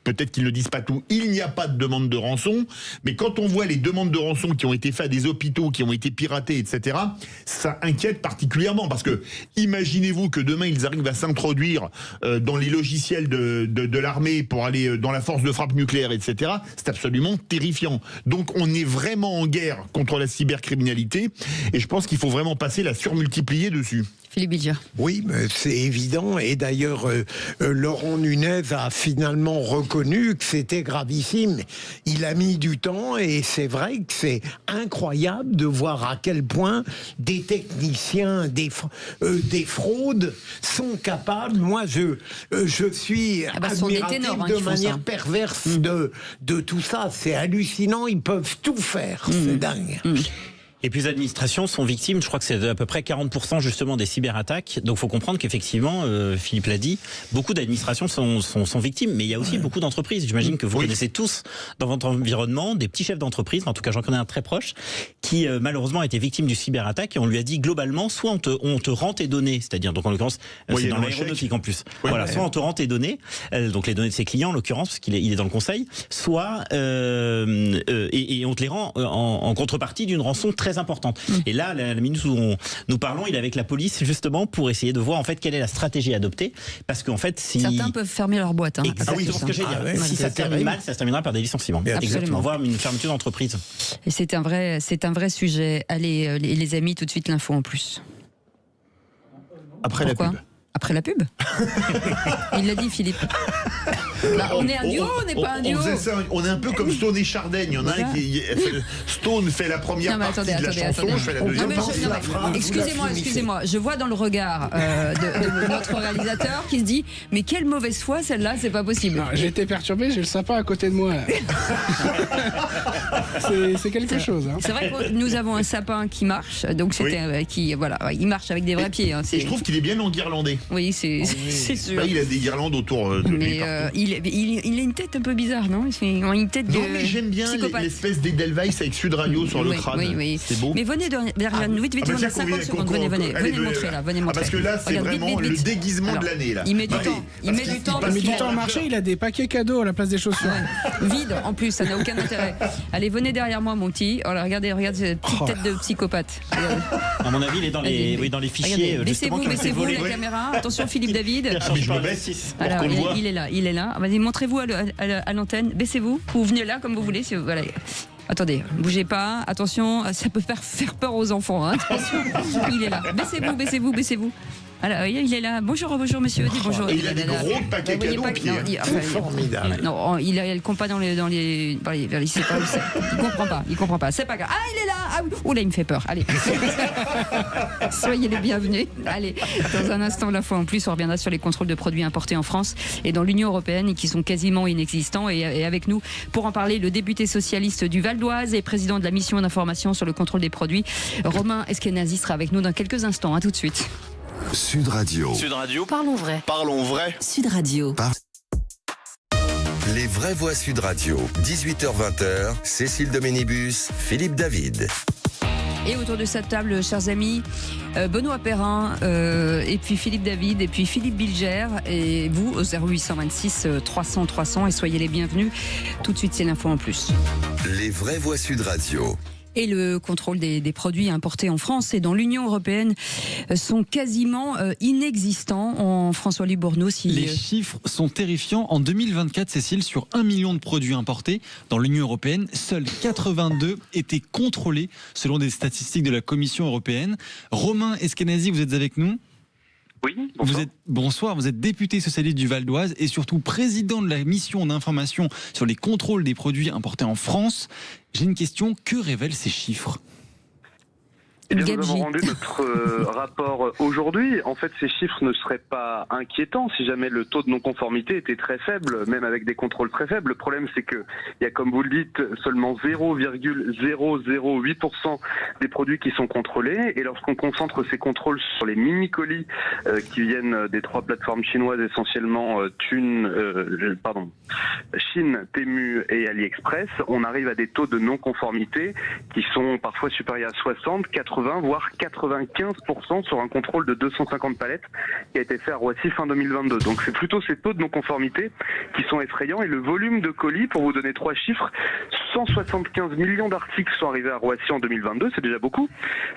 peut-être qu'ils ne disent pas tout, il n'y a pas de demande de rançon, mais quand on voit les demandes de rançon qui ont été faites à des hôpitaux, qui ont été piratés, etc., ça inquiète particulièrement, parce que imaginez-vous que demain ils arrivent à s'introduire dans les logiciels de l'armée pour aller dans la force de frappe nucléaire, etc., c'est absolument terrifiant. Donc on est vraiment en guerre contre la cybercriminalité, et je pense qu'il faut vraiment passer la surmultiplier dessus. Philippe Bilger. Oui, c'est évident. Et d'ailleurs, Laurent Nunez a finalement reconnu que c'était gravissime. Il a mis du temps et c'est vrai que c'est incroyable de voir à quel point des techniciens, des fraudes sont capables. Moi, je suis admiratif de manière perverse de tout ça. C'est hallucinant. Ils peuvent tout faire. C'est dingue. Et puis les administrations sont victimes, je crois que c'est à peu près 40% justement des cyberattaques. Donc il faut comprendre qu'effectivement, Philippe l'a dit, beaucoup d'administrations sont victimes, mais il y a aussi beaucoup d'entreprises. J'imagine que vous connaissez tous dans votre environnement des petits chefs d'entreprise, en tout cas j'en connais un très proche, qui malheureusement a été victime du cyberattaque et on lui a dit globalement, soit on te rend tes données, c'est-à-dire donc en l'occurrence c'est dans l'aéronautique en plus, soit on te rend tes données, donc les données de ses clients en l'occurrence, parce qu'il est dans le conseil, soit et on te les rend en contrepartie d'une rançon très importante. Et là, la minute où nous parlons, il est avec la police justement pour essayer de voir en fait quelle est la stratégie adoptée, parce qu'en fait certains peuvent fermer leur boîte. Exactement ce que j'ai dit. Si ça termine mal, ça se terminera par des licenciements. Exactement, voire une fermeture d'entreprise. Et c'est un vrai sujet. Allez, les amis, tout de suite l'info en plus. Après la pub. Après la pub. Il l'a dit, Philippe. Là, on est un duo, on n'est pas un duo. On est un peu comme Stone et Chardin. Il y en a un qui... Stone fait la première partie de la chanson, je fais la deuxième partie. Excusez-moi. Je vois dans le regard de notre réalisateur qui se dit « Mais quelle mauvaise foi, celle-là, c'est pas possible. » J'ai été perturbé, j'ai le sapin à côté de moi. C'est quelque chose. C'est vrai que nous avons un sapin qui marche, donc il marche avec des vrais pieds. Et je trouve qu'il est bien enguirlandé. Oui, c'est sûr. Là, il a des guirlandes autour de lui. Il a une tête un peu bizarre, non? Il a une tête de mais j'aime bien l'espèce d'Edelweiss avec Sud Radio sur le crâne. Oui. C'est beau. Mais venez derrière nous, vite, on a 50 secondes. Venez montrer là, venez montrer. Parce que là, c'est vraiment le déguisement de l'année. Il met du temps. Il met du temps à marcher, il a des paquets cadeaux à la place des chaussures. Vide, en plus, ça n'a aucun intérêt. Allez, venez derrière moi, mon petit. Regardez cette petite tête de psychopathe. À mon avis, il est dans les fichiers. Baissez-vous la caméra. Attention, Philippe David. Je me baisse. Alors, il est là. Vas-y, montrez-vous à l'antenne. Baissez-vous. Ou venez là comme vous voulez. Voilà. Attendez, bougez pas. Attention, ça peut faire peur aux enfants. Attention, il est là. Baissez-vous. Alors, il est là. Bonjour monsieur. Bonjour. Et il a des gros paquets cadeaux au pied. C'est formidable. Non, il ne compte pas dans les il sait pas où c'est. Il comprend pas. C'est pas grave. Ah, il est là. Oula, il me fait peur. Allez. Soyez les bienvenus. Allez, dans un instant, la fois en plus, on reviendra sur les contrôles de produits importés en France et dans l'Union européenne et qui sont quasiment inexistants. Et avec nous, pour en parler, le député socialiste du Val d'Oise et président de la mission d'information sur le contrôle des produits, Romain Eskenazi, sera avec nous dans quelques instants. À tout de suite. Sud Radio. Parlons vrai. Sud Radio. Les vraies voix Sud Radio. 18h-20h. Cécile Doménibus, Philippe David. Et autour de cette table, chers amis, Benoît Perrin, et puis Philippe David, et puis Philippe Bilger, et vous au 0826 300 300, et soyez les bienvenus. Tout de suite, c'est l'info en plus. Les vraies voix Sud Radio. Et le contrôle des produits importés en France et dans l'Union européenne sont quasiment inexistants. En François-Louis Bourneau, les chiffres sont terrifiants. En 2024, Cécile, sur 1 million de produits importés dans l'Union européenne, seuls 82 étaient contrôlés selon des statistiques de la Commission européenne. Romain Eskenazi, vous êtes avec nous ? Oui, bonsoir. Bonsoir, vous êtes député socialiste du Val d'Oise et surtout président de la mission d'information sur les contrôles des produits importés en France. J'ai une question, que révèlent ces chiffres ? Eh bien, nous avons rendu notre rapport aujourd'hui. En fait, ces chiffres ne seraient pas inquiétants si jamais le taux de non-conformité était très faible, même avec des contrôles très faibles. Le problème, c'est qu'il y a, comme vous le dites, seulement 0,008% des produits qui sont contrôlés. Et lorsqu'on concentre ces contrôles sur les mini-colis qui viennent des 3 plateformes chinoises, essentiellement Chine, Temu et AliExpress, on arrive à des taux de non-conformité qui sont parfois supérieurs à 60, 80, voire 95% sur un contrôle de 250 palettes qui a été fait à Roissy fin 2022. Donc c'est plutôt ces taux de non-conformité qui sont effrayants. Et le volume de colis, pour vous donner 3 chiffres, 175 millions d'articles sont arrivés à Roissy en 2022, c'est déjà beaucoup.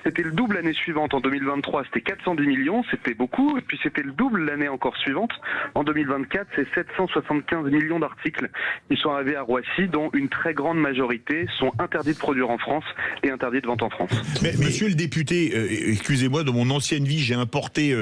C'était le double l'année suivante, en 2023, c'était 410 millions, c'était beaucoup. Et puis c'était le double l'année encore suivante. En 2024, c'est 775 millions d'articles qui sont arrivés à Roissy, dont une très grande majorité sont interdits de produire en France et interdits de vente en France. Mais monsieur le député, excusez-moi, dans mon ancienne vie, j'ai importé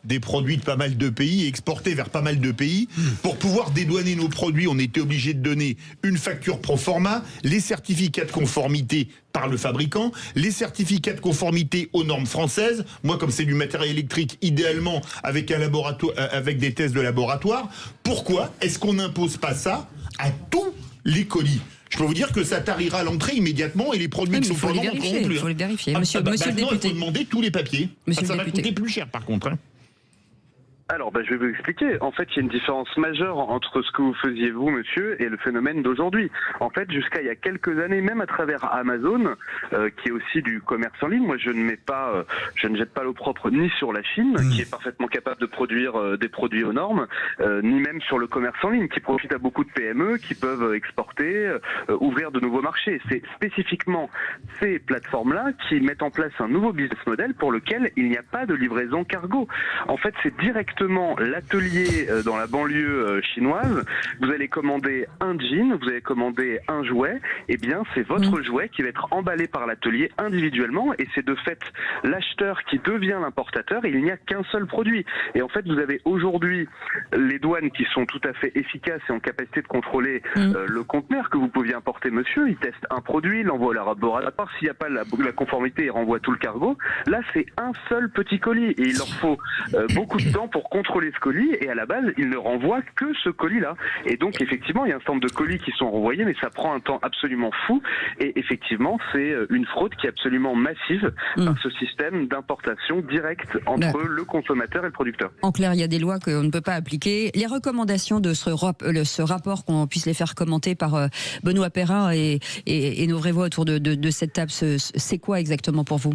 des produits de pas mal de pays et exporté vers pas mal de pays. Pour pouvoir dédouaner nos produits, on était obligé de donner une facture pro forma, les certificats de conformité par le fabricant, les certificats de conformité aux normes françaises. Moi, comme c'est du matériel électrique, idéalement avec un laboratoire, avec des tests de laboratoire. Pourquoi est-ce qu'on n'impose pas ça à tous les colis ? Je peux vous dire que ça tarira à l'entrée immédiatement et les produits qui sont pas vendus n'entreront plus. Il faut les vérifier. Monsieur le député. Il faut demander tous les papiers. Ça va coûter plus cher par contre. Alors, je vais vous expliquer. En fait, il y a une différence majeure entre ce que vous faisiez, vous, monsieur, et le phénomène d'aujourd'hui. En fait, jusqu'à il y a quelques années, même à travers Amazon, qui est aussi du commerce en ligne, moi, je ne jette pas l'opprobre ni sur la Chine, qui est parfaitement capable de produire des produits aux normes, ni même sur le commerce en ligne, qui profite à beaucoup de PME, qui peuvent exporter, ouvrir de nouveaux marchés. C'est spécifiquement ces plateformes-là qui mettent en place un nouveau business model pour lequel il n'y a pas de livraison cargo. En fait, c'est directement l'atelier dans la banlieue chinoise. Vous allez commander un jean, vous allez commander un jouet, et bien c'est votre jouet qui va être emballé par l'atelier individuellement, et c'est de fait l'acheteur qui devient l'importateur, et il n'y a qu'un seul produit. Et en fait, vous avez aujourd'hui les douanes qui sont tout à fait efficaces et en capacité de contrôler le conteneur que vous pouviez importer, monsieur. Ils testent un produit, ils l'envoient au laboratoire. S'il n'y a pas la conformité, ils renvoient tout le cargo. Là, c'est un seul petit colis, et il leur faut beaucoup de temps pour contrôler ce colis, et à la base, ils ne renvoient que ce colis-là. Et donc, effectivement, il y a un certain nombre de colis qui sont renvoyés, mais ça prend un temps absolument fou. Et effectivement, c'est une fraude qui est absolument massive par ce système d'importation directe entre le consommateur et le producteur. En clair, il y a des lois qu'on ne peut pas appliquer. Les recommandations de ce rapport, qu'on puisse les faire commenter par Benoît Perrin et nos vraies voix autour de cette table, c'est quoi exactement pour vous ?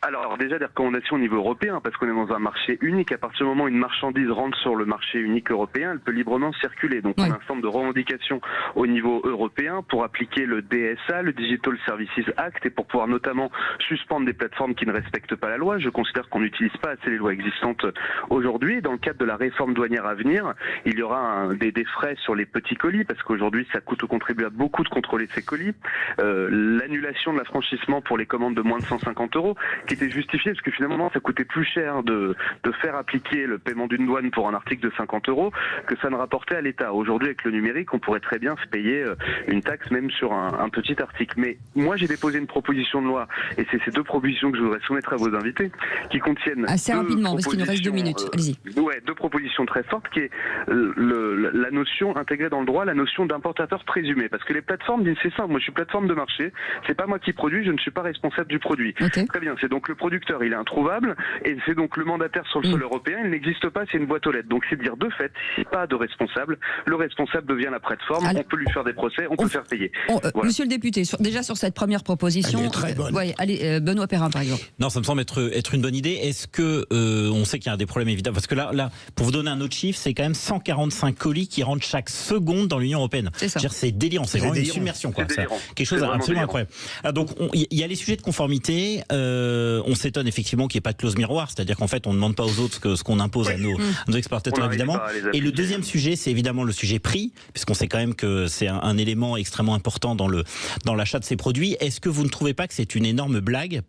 Alors déjà des recommandations au niveau européen, parce qu'on est dans un marché unique. À partir du moment où une marchandise rentre sur le marché unique européen, elle peut librement circuler. Donc on a un certain nombre de revendications au niveau européen pour appliquer le DSA, le Digital Services Act, et pour pouvoir notamment suspendre des plateformes qui ne respectent pas la loi. Je considère qu'on n'utilise pas assez les lois existantes aujourd'hui. Dans le cadre de la réforme douanière à venir, il y aura des frais sur les petits colis, parce qu'aujourd'hui ça coûte aux contribuables beaucoup de contrôler ces colis. L'annulation de l'affranchissement pour les commandes de moins de 150 €, qui était justifié parce que finalement ça coûtait plus cher de faire appliquer le paiement d'une douane pour un article de 50 € que ça ne rapportait à l'État. Aujourd'hui, avec le numérique, on pourrait très bien se payer une taxe même sur un petit article. Mais moi, j'ai déposé une proposition de loi, et c'est ces 2 propositions que je voudrais soumettre à vos invités, qui contiennent assez rapidement, parce qu'il nous reste 2 minutes. Allez-y. 2 propositions très fortes, qui est la notion intégrée dans le droit, la notion d'importateur présumé. Parce que les plateformes disent c'est simple, moi je suis plateforme de marché, c'est pas moi qui produis, je ne suis pas responsable du produit. Très bien, c'est donc le produit producteur, il est introuvable, et c'est donc le mandataire sur le sol européen, il n'existe pas, c'est une boîte aux lettres. Donc c'est dire de fait, s'il n'y a pas de responsable, le responsable devient la plateforme, on peut lui faire des procès, on peut faire payer. Voilà. Monsieur le député, déjà sur cette première proposition, elle est très bonne. Allez, Benoît Perrin par exemple. Non, ça me semble être une bonne idée. Est-ce que on sait qu'il y a des problèmes évidents, parce que là, pour vous donner un autre chiffre, c'est quand même 145 colis qui rentrent chaque seconde dans l'Union européenne. C'est délirant, c'est vraiment une submersion, quoi. C'est quelque chose absolument incroyable. Alors donc, il y a les sujets de conformité. On s'étonne effectivement qu'il n'y ait pas de clause miroir, c'est-à-dire qu'en fait, on ne demande pas aux autres ce qu'on impose à nos exportateurs, évidemment. Et le deuxième sujet, c'est évidemment le sujet prix, puisqu'on sait quand même que c'est un élément extrêmement important dans l'achat de ces produits. Est-ce que vous ne trouvez pas que c'est une énorme blague,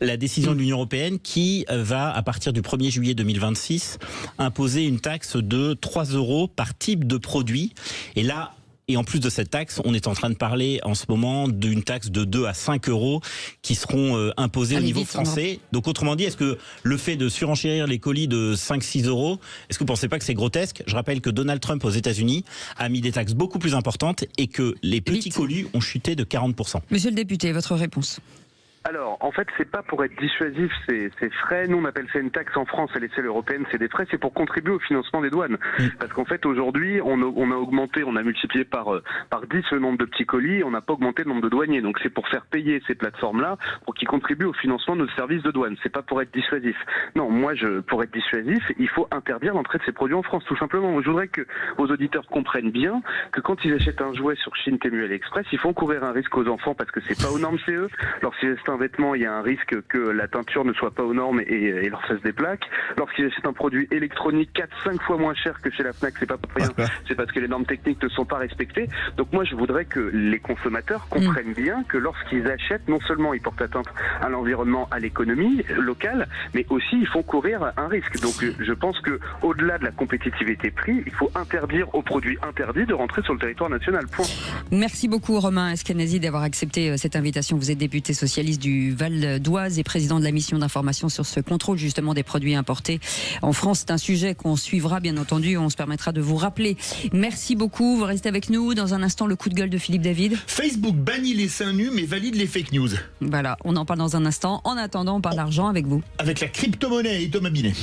la décision de l'Union européenne qui va, à partir du 1er juillet 2026, imposer une taxe de 3 € par type de produit. Et en plus de cette taxe, on est en train de parler en ce moment d'une taxe de 2 à 5 € qui seront imposées au niveau français. Donc autrement dit, est-ce que le fait de surenchérir les colis de 5-6 €, est-ce que vous ne pensez pas que c'est grotesque? Je rappelle que Donald Trump aux États-Unis a mis des taxes beaucoup plus importantes et que les petits colis ont chuté de 40%. Monsieur le député, votre réponse? Alors, en fait, c'est pas pour être dissuasif, ces frais. Nous, on appelle ça une taxe en France, à l'échelle européenne, c'est des frais, c'est pour contribuer au financement des douanes. Parce qu'en fait, aujourd'hui, on a augmenté, on a multiplié par 10 le nombre de petits colis, on n'a pas augmenté le nombre de douaniers. Donc, c'est pour faire payer ces plateformes-là, pour qu'ils contribuent au financement de nos services de douane. C'est pas pour être dissuasif. Non, pour être dissuasif, il faut interdire l'entrée de ces produits en France, tout simplement. Moi, je voudrais que vos auditeurs comprennent bien que quand ils achètent un jouet sur Chine, Temu, AliExpress, ils font courir un risque aux enfants parce que c'est pas aux normes CE. Lorsqu'ils achètent un vêtement, il y a un risque que la teinture ne soit pas aux normes et leur fasse des plaques. Lorsqu'ils achètent un produit électronique 4-5 fois moins cher que chez la Fnac, c'est pas pour rien, c'est parce que les normes techniques ne sont pas respectées. Donc moi, je voudrais que les consommateurs comprennent bien que lorsqu'ils achètent, non seulement ils portent atteinte à l'environnement, à l'économie locale, mais aussi ils font courir un risque. Donc je pense que au-delà de la compétitivité prix, il faut interdire aux produits interdits de rentrer sur le territoire national. Point. Merci beaucoup Romain Eskenazi d'avoir accepté cette invitation. Vous êtes député socialiste du Val d'Oise et président de la mission d'information sur ce contrôle justement des produits importés en France. C'est un sujet qu'on suivra bien entendu, on se permettra de vous rappeler. Merci beaucoup, vous restez avec nous. Dans un instant, le coup de gueule de Philippe David. Facebook bannit les seins nus mais valide les fake news. Voilà, on en parle dans un instant. En attendant, on parle d'argent avec vous. Avec la crypto-monnaie et Thomas Binet.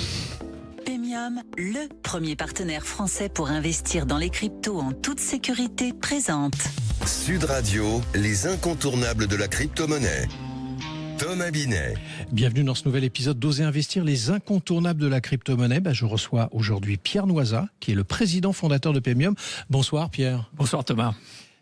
Pemium, le premier partenaire français pour investir dans les cryptos en toute sécurité, présente. Sud Radio, les incontournables de la crypto-monnaie. Thomas Binet. Bienvenue dans ce nouvel épisode d'Oser investir, les incontournables de la crypto-monnaie. Je reçois aujourd'hui Pierre Noisat, qui est le président fondateur de Pemium. Bonsoir Pierre. Bonsoir Thomas.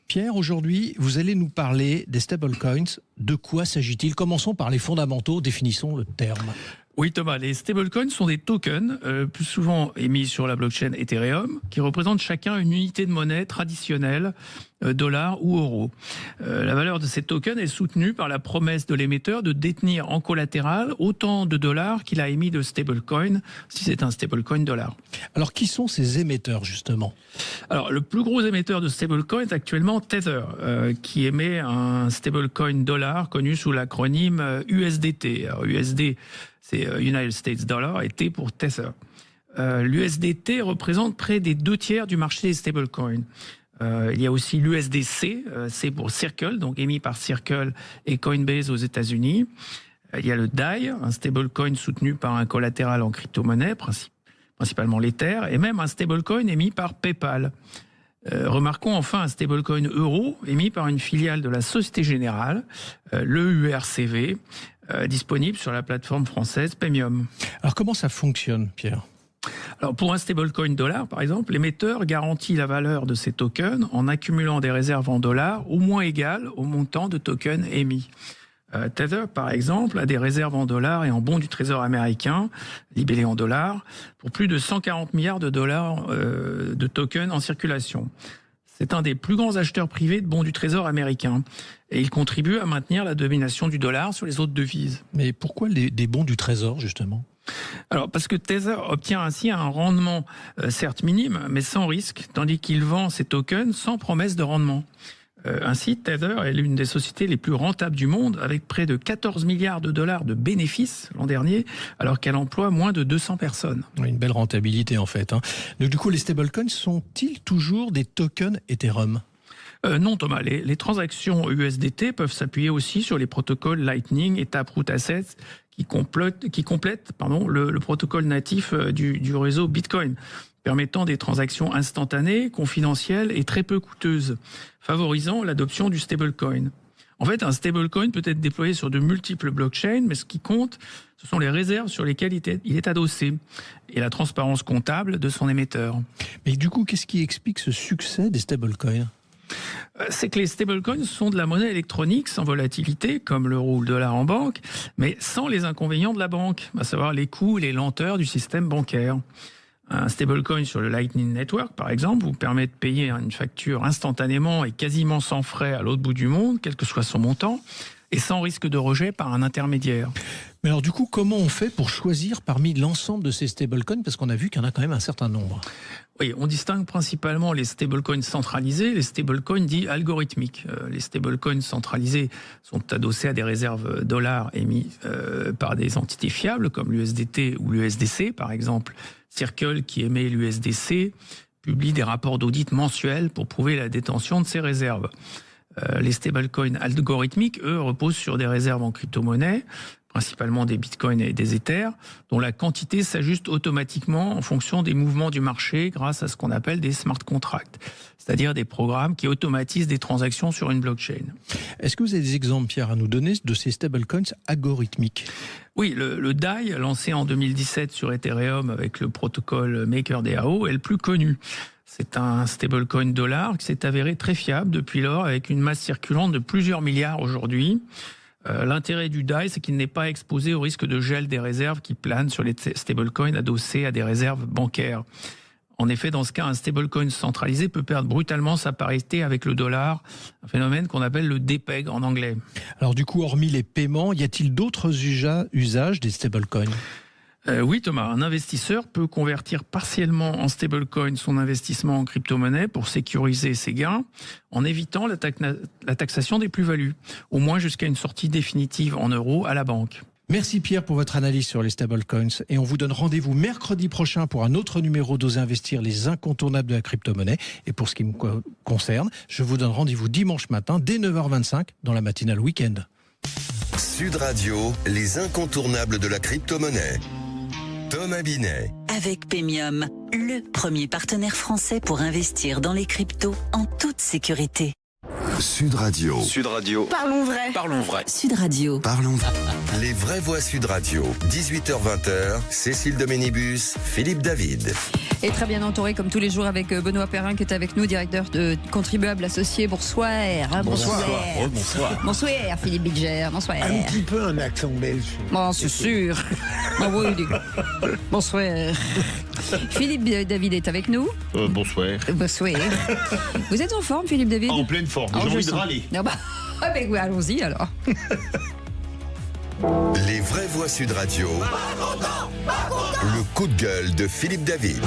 Pierre, aujourd'hui, vous allez nous parler des stablecoins. De quoi s'agit-il? Commençons par les fondamentaux, définissons le terme. Oui Thomas, les stablecoins sont des tokens, plus souvent émis sur la blockchain Ethereum, qui représentent chacun une unité de monnaie traditionnelle, dollar ou euro. La valeur de ces tokens est soutenue par la promesse de l'émetteur de détenir en collatéral autant de dollars qu'il a émis de stablecoin, si c'est un stablecoin dollar. Alors qui sont ces émetteurs justement? Alors le plus gros émetteur de stablecoin est actuellement Tether, qui émet un stablecoin dollar connu sous l'acronyme USDT. Alors USD, c'est United States Dollar, et T pour Tether. L'USDT représente près des 2/3 du marché des stablecoins. Il y a aussi l'USDC, C pour Circle, donc émis par Circle et Coinbase aux États-Unis. Il y a le DAI, un stablecoin soutenu par un collatéral en crypto-monnaie, principalement l'Ether, et même un stablecoin émis par PayPal. Remarquons enfin un stablecoin euro émis par une filiale de la Société Générale, l'EURCV, disponible sur la plateforme française Pemium. Alors comment ça fonctionne, Pierre ? Alors pour un stablecoin dollar, par exemple, l'émetteur garantit la valeur de ces tokens en accumulant des réserves en dollars au moins égales au montant de tokens émis. Tether, par exemple, a des réserves en dollars et en bons du Trésor américain, libellés en dollars, pour plus de 140 milliards de dollars de tokens en circulation. C'est un des plus grands acheteurs privés de bons du Trésor américain. Et il contribue à maintenir la domination du dollar sur les autres devises. Mais pourquoi des bons du Trésor, justement ? Alors, parce que Tether obtient ainsi un rendement, certes minime, mais sans risque, tandis qu'il vend ses tokens sans promesse de rendement. Ainsi, Tether est l'une des sociétés les plus rentables du monde, avec près de 14 milliards de dollars de bénéfices l'an dernier, alors qu'elle emploie moins de 200 personnes. Une belle rentabilité, en fait. Donc, du coup, les stablecoins sont-ils toujours des tokens Ethereum ? Non Thomas, les transactions USDT peuvent s'appuyer aussi sur les protocoles Lightning et Taproot Assets qui complètent le protocole natif du réseau Bitcoin, permettant des transactions instantanées, confidentielles et très peu coûteuses, favorisant l'adoption du stablecoin. En fait, un stablecoin peut être déployé sur de multiples blockchains, mais ce qui compte, ce sont les réserves sur lesquelles il est adossé et la transparence comptable de son émetteur. Mais du coup, qu'est-ce qui explique ce succès des stablecoins ? C'est que les stablecoins sont de la monnaie électronique sans volatilité, comme l'euro ou le dollar en banque, mais sans les inconvénients de la banque, à savoir les coûts et les lenteurs du système bancaire. Un stablecoin sur le Lightning Network, par exemple, vous permet de payer une facture instantanément et quasiment sans frais à l'autre bout du monde, quel que soit son montant, et sans risque de rejet par un intermédiaire. Mais alors du coup, comment on fait pour choisir parmi l'ensemble de ces stablecoins ? Parce qu'on a vu qu'il y en a quand même un certain nombre. Oui, on distingue principalement les stablecoins centralisés et les stablecoins dits algorithmiques. Les stablecoins centralisés sont adossés à des réserves dollars émis par des entités fiables comme l'USDT ou l'USDC, par exemple. Circle, qui émet l'USDC, publie des rapports d'audit mensuels pour prouver la détention de ces réserves. Les stablecoins algorithmiques, eux, reposent sur des réserves en crypto-monnaie, principalement des bitcoins et des ethers, dont la quantité s'ajuste automatiquement en fonction des mouvements du marché grâce à ce qu'on appelle des smart contracts, c'est-à-dire des programmes qui automatisent des transactions sur une blockchain. Est-ce que vous avez des exemples, Pierre, à nous donner de ces stablecoins algorithmiques ? Oui, le DAI, lancé en 2017 sur Ethereum avec le protocole MakerDAO, est le plus connu. C'est un stablecoin dollar qui s'est avéré très fiable depuis lors, avec une masse circulante de plusieurs milliards aujourd'hui. L'intérêt du DAI, c'est qu'il n'est pas exposé au risque de gel des réserves qui planent sur les stablecoins adossés à des réserves bancaires. En effet, dans ce cas, un stablecoin centralisé peut perdre brutalement sa parité avec le dollar, un phénomène qu'on appelle le DPEG en anglais. Alors du coup, hormis les paiements, y a-t-il d'autres usages des stablecoins ? Oui Thomas, un investisseur peut convertir partiellement en stablecoin son investissement en crypto-monnaie pour sécuriser ses gains en évitant la taxation des plus-values, au moins jusqu'à une sortie définitive en euros à la banque. Merci Pierre pour votre analyse sur les stablecoins et on vous donne rendez-vous mercredi prochain pour un autre numéro d'Oser Investir, les incontournables de la crypto-monnaie. Et pour ce qui me concerne, je vous donne rendez-vous dimanche matin dès 9h25 dans la matinale week-end. Sud Radio, les incontournables de la crypto-monnaie. Thomas Binet. Avec Pemium, le premier partenaire français pour investir dans les cryptos en toute sécurité. Sud Radio. Sud Radio. Parlons vrai. Parlons vrai. Sud Radio. Parlons vrai. Les vraies voix Sud Radio. 18h-20h. Cécile Doménibus, Philippe David. Et très bien entouré comme tous les jours avec Benoît Perrin qui est avec nous, directeur de Contribuables Associés. Bonsoir. Bonsoir. Bonsoir. Bonsoir Philippe Bilger. Bonsoir. Un petit peu un accent belge. Bon, c'est sûr. Bonsoir. Philippe David est avec nous. Bonsoir. Bonsoir. Vous êtes en forme, Philippe David ? En pleine forme. J'ai envie de râler. Ah bah, oui, allons-y alors. Les vraies voix Sud Radio. Le coup de gueule de Philippe David.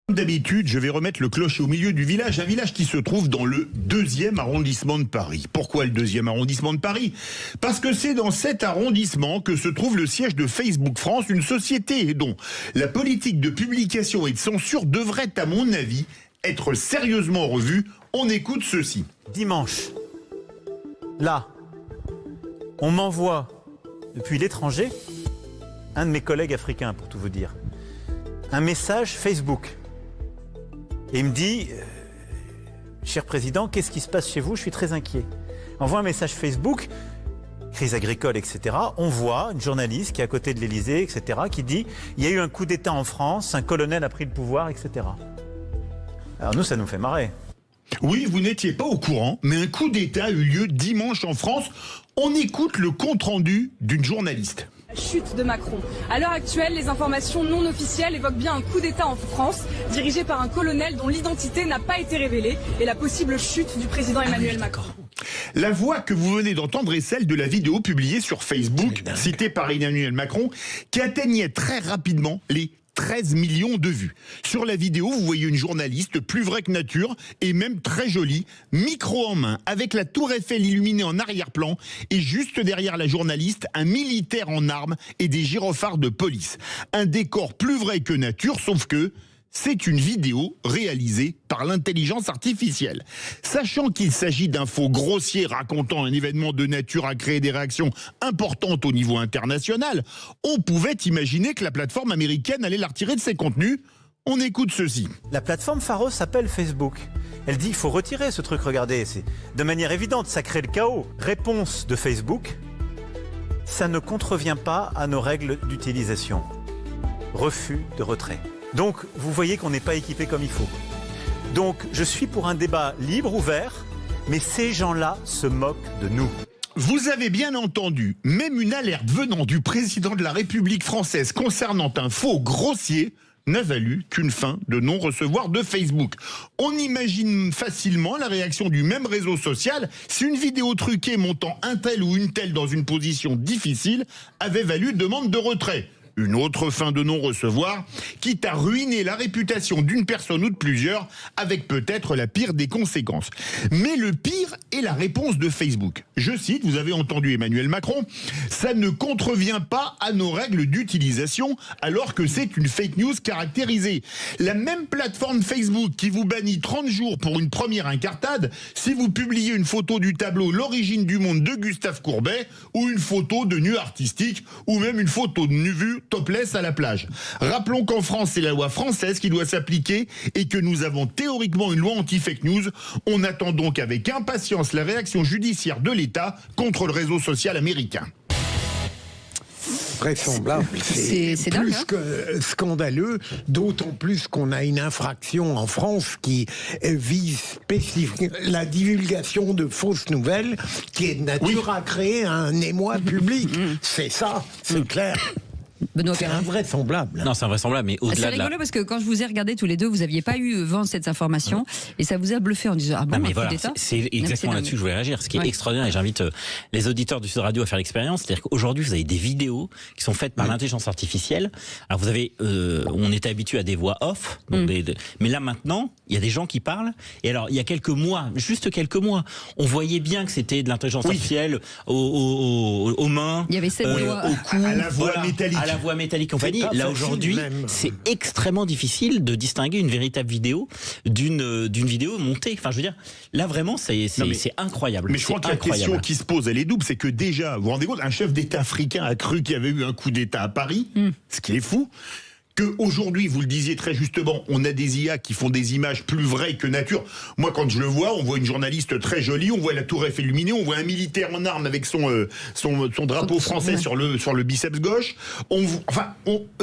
Comme d'habitude, je vais remettre le clocher au milieu du village, un village qui se trouve dans le 2e arrondissement de Paris. Pourquoi le 2e arrondissement de Paris ? Parce que c'est dans cet arrondissement que se trouve le siège de Facebook France, une société dont la politique de publication et de censure devrait, à mon avis, être sérieusement revue. On écoute ceci. Dimanche, là, on m'envoie depuis l'étranger, un de mes collègues africains pour tout vous dire, un message Facebook. Et il me dit, cher président, qu'est-ce qui se passe chez vous ? Je suis très inquiet. On envoie un message Facebook, crise agricole, etc. On voit une journaliste qui est à côté de l'Élysée, etc., qui dit, il y a eu un coup d'État en France, un colonel a pris le pouvoir, etc. Alors nous, ça nous fait marrer. Oui, vous n'étiez pas au courant, mais un coup d'État a eu lieu dimanche en France. On écoute le compte-rendu d'une journaliste. Chute de Macron. À l'heure actuelle, les informations non officielles évoquent bien un coup d'État en France, dirigé par un colonel dont l'identité n'a pas été révélée, et la possible chute du président Emmanuel Macron. La voix que vous venez d'entendre est celle de la vidéo publiée sur Facebook, citée par Emmanuel Macron, qui atteignait très rapidement les 13 millions de vues. Sur la vidéo, vous voyez une journaliste plus vraie que nature et même très jolie, micro en main, avec la tour Eiffel illuminée en arrière-plan et juste derrière la journaliste, un militaire en armes et des gyrophares de police. Un décor plus vrai que nature, sauf que c'est une vidéo réalisée par l'intelligence artificielle. Sachant qu'il s'agit d'infos grossières racontant un événement de nature à créer des réactions importantes au niveau international, on pouvait imaginer que la plateforme américaine allait la retirer de ses contenus. On écoute ceci. La plateforme Pharos s'appelle Facebook. Elle dit qu'il faut retirer ce truc, regardez, c'est de manière évidente, ça crée le chaos. Réponse de Facebook, ça ne contrevient pas à nos règles d'utilisation. Refus de retrait. Donc, vous voyez qu'on n'est pas équipé comme il faut. Donc, je suis pour un débat libre, ouvert, mais ces gens-là se moquent de nous. Vous avez bien entendu, même une alerte venant du président de la République française concernant un faux grossier n'a valu qu'une fin de non-recevoir de Facebook. On imagine facilement la réaction du même réseau social si une vidéo truquée montant un tel ou une telle dans une position difficile avait valu demande de retrait. Une autre fin de non-recevoir, quitte à ruiner la réputation d'une personne ou de plusieurs, avec peut-être la pire des conséquences. Mais le pire est la réponse de Facebook. Je cite, vous avez entendu Emmanuel Macron, « Ça ne contrevient pas à nos règles d'utilisation, alors que c'est une fake news caractérisée. » La même plateforme Facebook qui vous bannit 30 jours pour une première incartade, si vous publiez une photo du tableau « L'origine du monde » de Gustave Courbet, ou une photo de nu artistique, ou même une photo de nu vue topless à la plage. Rappelons qu'en France, c'est la loi française qui doit s'appliquer et que nous avons théoriquement une loi anti-fake news. On attend donc avec impatience la réaction judiciaire de l'État contre le réseau social américain. Vraisemblable. C'est C'est plus dingue, hein. que scandaleux, d'autant plus qu'on a une infraction en France qui vise spécifiquement la divulgation de fausses nouvelles qui est de nature à créer un émoi public. C'est ça, c'est clair. Benoît C'est Perrin. invraisemblable. Non, c'est invraisemblable, mais C'est au-delà de la... rigolo parce que quand je vous ai regardé tous les deux, vous n'aviez pas eu vent de cette information et ça vous a bluffé en disant ah bon, Non, mais un coup voilà, d'État. c'est exactement là-dessus que je voulais réagir. Ce qui est extraordinaire, et j'invite les auditeurs du Sud Radio à faire l'expérience, c'est-à-dire qu'aujourd'hui, vous avez des vidéos qui sont faites par l'intelligence artificielle. Alors, vous avez, on était habitué à des voix off, donc mais là maintenant, il y a des gens qui parlent. Et alors, il y a quelques mois, juste quelques mois, on voyait bien que c'était de l'intelligence artificielle aux mains, il y avait cette voix au cou, à la voix métallique. À la voix métallique compagnie. pas Là facile, aujourd'hui, même. c'est extrêmement difficile de distinguer une véritable vidéo d'une vidéo montée. Enfin, je veux dire, là vraiment, c'est incroyable. Mais je crois que la question qui se pose, elle est double. C'est que déjà, vous vous rendez compte, un chef d'État africain a cru qu'il y avait eu un coup d'État à Paris, ce qui est fou. Qu'aujourd'hui, vous le disiez très justement, on a des IA qui font des images plus vraies que nature. Moi, quand je le vois, on voit une journaliste très jolie, on voit la tour Eiffel illuminée, on voit un militaire en armes avec son drapeau français sur le biceps gauche.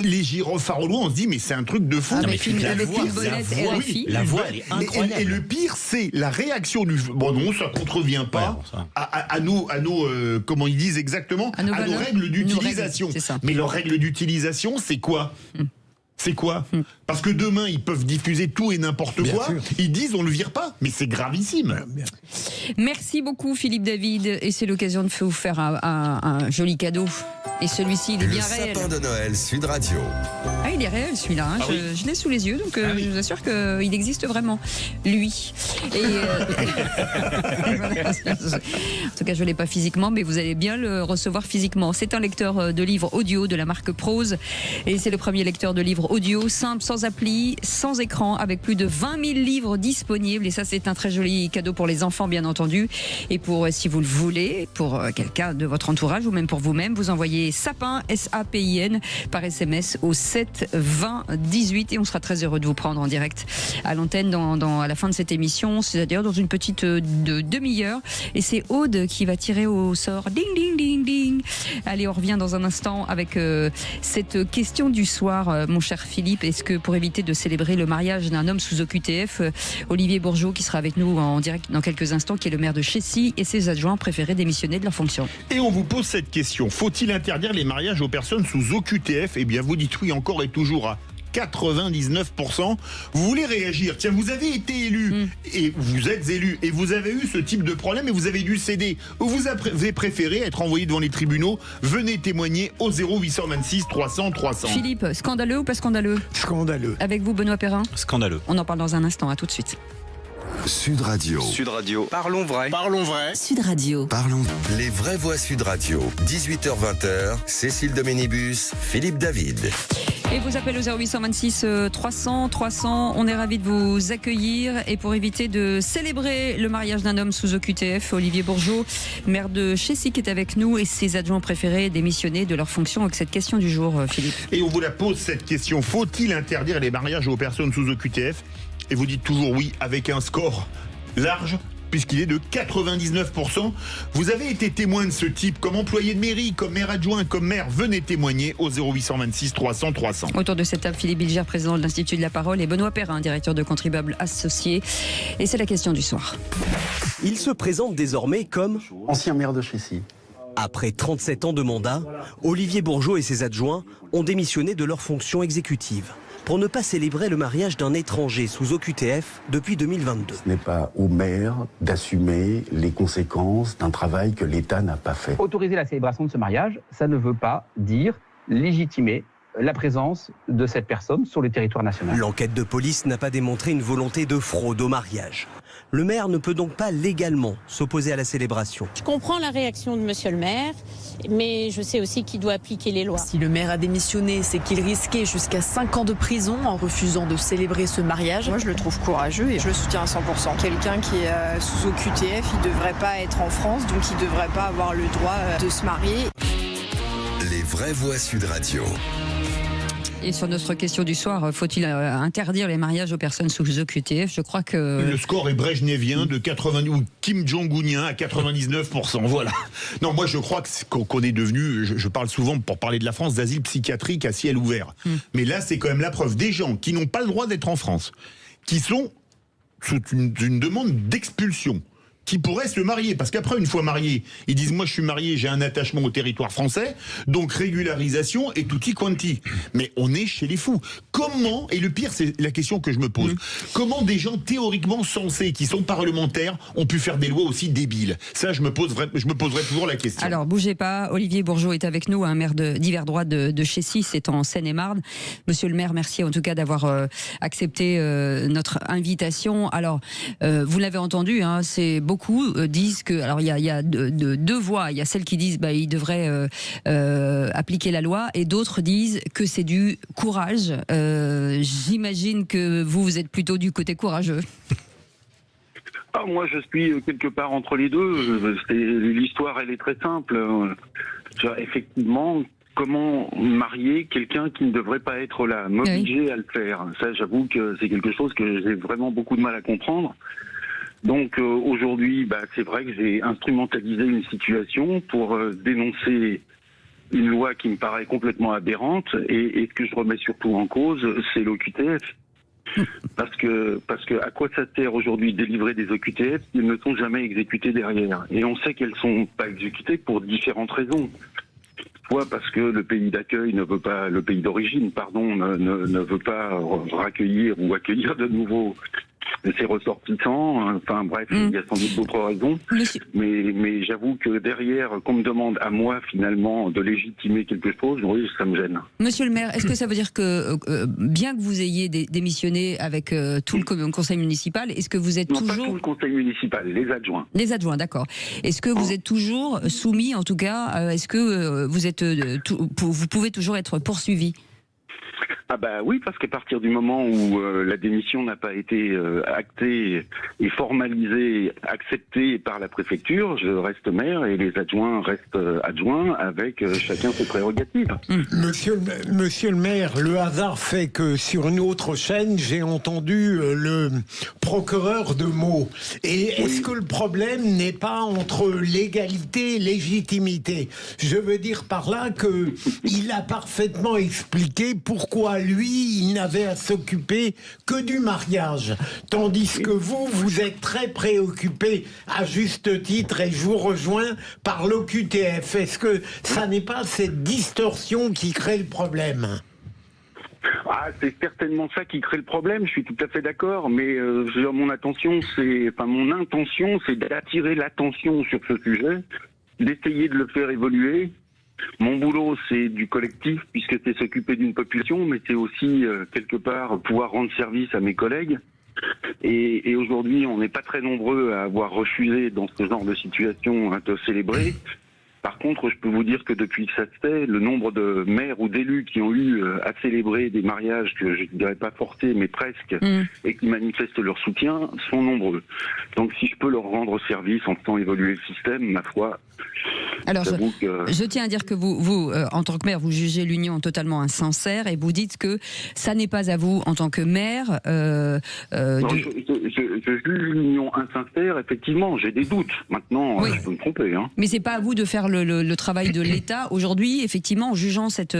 Les gyrophares au loin, on se dit, mais c'est un truc de fou. Ah, avec une bonnette RFI. La voix, elle est incroyable. Et le pire, c'est la réaction du... Bon, non, ça contrevient pas à nos comment ils disent exactement, à nos règles d'utilisation. Mais leurs règles d'utilisation, c'est quoi ? C'est quoi ? Parce que demain, ils peuvent diffuser tout et n'importe quoi. Sûr. Ils disent, on ne le vire pas. Mais c'est gravissime. Merci beaucoup, Philippe David. Et c'est l'occasion de vous faire un joli cadeau. Et celui-ci, il est bien réel. Le sapin de Noël, Sud Radio. Ah, il est réel, celui-là. Hein. Je l'ai sous les yeux, donc je vous assure qu'il existe vraiment. Lui. Et, en tout cas, je ne l'ai pas physiquement, mais vous allez bien le recevoir physiquement. C'est un lecteur de livres audio de la marque Prose. Et c'est le premier lecteur de livres audio, simple, sans appli, sans écran, avec plus de 20 000 livres disponibles. Et ça, c'est un très joli cadeau pour les enfants, bien entendu. Et pour, si vous le voulez, pour quelqu'un de votre entourage ou même pour vous-même, vous envoyez SAPIN, S-A-P-I-N, par SMS au 7 20 18. Et on sera très heureux de vous prendre en direct à l'antenne à la fin de cette émission, c'est-à-dire dans une petite demi-heure. Et c'est Aude qui va tirer au sort. Ding, ding, ding, ding. Allez, on revient dans un instant avec cette question du soir, mon cher Philippe. Est-ce que pour éviter de célébrer le mariage d'un homme sous OQTF, Olivier Bourgeot, qui sera avec nous en direct dans quelques instants, qui est le maire de Chessy, et ses adjoints préféraient démissionner de leur fonction. Et on vous pose cette question. Faut-il interdire les mariages aux personnes sous OQTF ? Eh bien, vous dites oui encore et toujours à 99%. Vous voulez réagir ? Tiens, vous avez été élu et vous êtes élu et vous avez eu ce type de problème et vous avez dû céder. Vous avez préféré être envoyé devant les tribunaux. Venez témoigner au 0826 300 300. Philippe, scandaleux ou pas scandaleux ? Scandaleux. Avec vous, Benoît Perrin ? Scandaleux. On en parle dans un instant. À tout de suite. Sud Radio. Sud Radio. Parlons vrai. Parlons vrai. Sud Radio. Parlons. Les vraies voix Sud Radio. 18h-20h. Cécile Doménibus, Philippe David. Et vous appelez au 0826 300 300. On est ravis de vous accueillir. Et pour éviter de célébrer le mariage d'un homme sous OQTF, Olivier Bourgeot, maire de Chessy, est avec nous et ses adjoints préférés démissionnés de leur fonction avec cette question du jour, Philippe. Et on vous la pose cette question. Faut-il interdire les mariages aux personnes sous OQTF? Et vous dites toujours oui avec un score large, puisqu'il est de 99%. Vous avez été témoin de ce type, comme employé de mairie, comme maire adjoint, comme maire. Venez témoigner au 0826 300 300. Autour de cette table, Philippe Bilger, président de l'Institut de la Parole, et Benoît Perrin, directeur de Contribuables Associés. Et c'est la question du soir. Il se présente désormais comme ancien maire de Chessy. Après 37 ans de mandat, Olivier Bourgeot et ses adjoints ont démissionné de leurs fonctions exécutives pour ne pas célébrer le mariage d'un étranger sous OQTF depuis 2022. Ce n'est pas au maire d'assumer les conséquences d'un travail que l'État n'a pas fait. Autoriser la célébration de ce mariage, ça ne veut pas dire légitimer la présence de cette personne sur le territoire national. L'enquête de police n'a pas démontré une volonté de fraude au mariage. Le maire ne peut donc pas légalement s'opposer à la célébration. Je comprends la réaction de monsieur le maire, mais je sais aussi qu'il doit appliquer les lois. Si le maire a démissionné, c'est qu'il risquait jusqu'à 5 ans de prison en refusant de célébrer ce mariage. Moi, je le trouve courageux et je le soutiens à 100%. Quelqu'un qui est sous OQTF, il ne devrait pas être en France, donc il ne devrait pas avoir le droit de se marier. Les vraies voix Sud Radio. Et sur notre question du soir, faut-il interdire les mariages aux personnes sous OQTF? Je crois que... Le score est brejnevien de 90 ou Kim Jong-unien à 99%. Voilà. Non, moi je crois qu'on est devenu, je parle souvent pour parler de la France, d'asile psychiatrique à ciel ouvert. Mais là, c'est quand même la preuve des gens qui n'ont pas le droit d'être en France, qui sont sous une demande d'expulsion, qui pourraient se marier, parce qu'après, une fois mariés, ils disent, moi je suis marié, j'ai un attachement au territoire français, donc régularisation et tutti quanti. Mais on est chez les fous. Comment, et le pire c'est la question que je me pose, comment des gens théoriquement sensés, qui sont parlementaires, ont pu faire des lois aussi débiles? Ça, je me poserai toujours la question. Alors, bougez pas, Olivier Bourgeot est avec nous, un maire d'hiver droit de Chessy, c'est en Seine-et-Marne. Monsieur le maire, merci en tout cas d'avoir accepté notre invitation. Alors, vous l'avez entendu, hein, c'est beaucoup disent que, alors il y a deux voix, il y a celles qui disent il devrait appliquer la loi, et d'autres disent que c'est du courage. J'imagine que vous êtes plutôt du côté courageux. Moi, je suis quelque part entre les deux. L'histoire, elle est très simple. Effectivement, comment marier quelqu'un qui ne devrait pas être là, m'obliger à le faire? Ça, j'avoue que c'est quelque chose que j'ai vraiment beaucoup de mal à comprendre. Donc aujourd'hui, c'est vrai que j'ai instrumentalisé une situation pour dénoncer une loi qui me paraît complètement aberrante, et ce que je remets surtout en cause, c'est l'OQTF. Parce que à quoi ça sert aujourd'hui de délivrer des OQTF qui ne sont jamais exécutés derrière? Et on sait qu'elles ne sont pas exécutées pour différentes raisons. Soit parce que le pays d'accueil ne veut pas, le pays d'origine, pardon, ne veut pas raccueillir ou accueillir de nouveau ses ressortissants. Enfin bref, il y a sans doute d'autres raisons. Mais j'avoue que derrière, qu'on me demande à moi finalement de légitimer quelque chose, oui, ça me gêne. Monsieur le maire, est-ce que ça veut dire que, bien que vous ayez démissionné avec tout le conseil municipal, est-ce que vous êtes toujours... Non, pas tout le conseil municipal, les adjoints. Les adjoints, d'accord. Est-ce que vous êtes toujours soumis, en tout cas, est-ce que vous pouvez toujours être poursuivi? Oui, parce qu'à partir du moment où la démission n'a pas été actée et formalisée, acceptée par la préfecture, je reste maire et les adjoints restent adjoints avec chacun ses prérogatives. Monsieur le maire, le hasard fait que sur une autre chaîne, j'ai entendu le procureur de Meaux. Et est-ce que le problème n'est pas entre légalité et légitimité? Je veux dire par là qu'il a parfaitement expliqué pourquoi lui, il n'avait à s'occuper que du mariage. Tandis que vous êtes très préoccupé, à juste titre, et je vous rejoins, par l'OQTF. Est-ce que ça n'est pas cette distorsion qui crée le problème? C'est certainement ça qui crée le problème, je suis tout à fait d'accord, mais mon intention, c'est d'attirer l'attention sur ce sujet, d'essayer de le faire évoluer. Mon boulot, c'est du collectif, puisque c'est s'occuper d'une population, mais c'est aussi, quelque part, pouvoir rendre service à mes collègues. Et aujourd'hui, on n'est pas très nombreux à avoir refusé dans ce genre de situation de célébrer. Par contre, je peux vous dire que depuis que ça se fait, le nombre de maires ou d'élus qui ont eu à célébrer des mariages que je ne dirais pas forcés, mais presque, et qui manifestent leur soutien, sont nombreux. Donc si je peux leur rendre service en faisant évoluer le système, ma foi... Alors, je tiens à dire que vous, en tant que maire, vous jugez l'union totalement insincère et vous dites que ça n'est pas à vous, en tant que maire... Non, je juge l'union insincère, effectivement, j'ai des doutes. Maintenant, je peux me tromper. Hein. Mais c'est pas à vous de faire le travail de l'État. Aujourd'hui, effectivement, en jugeant cette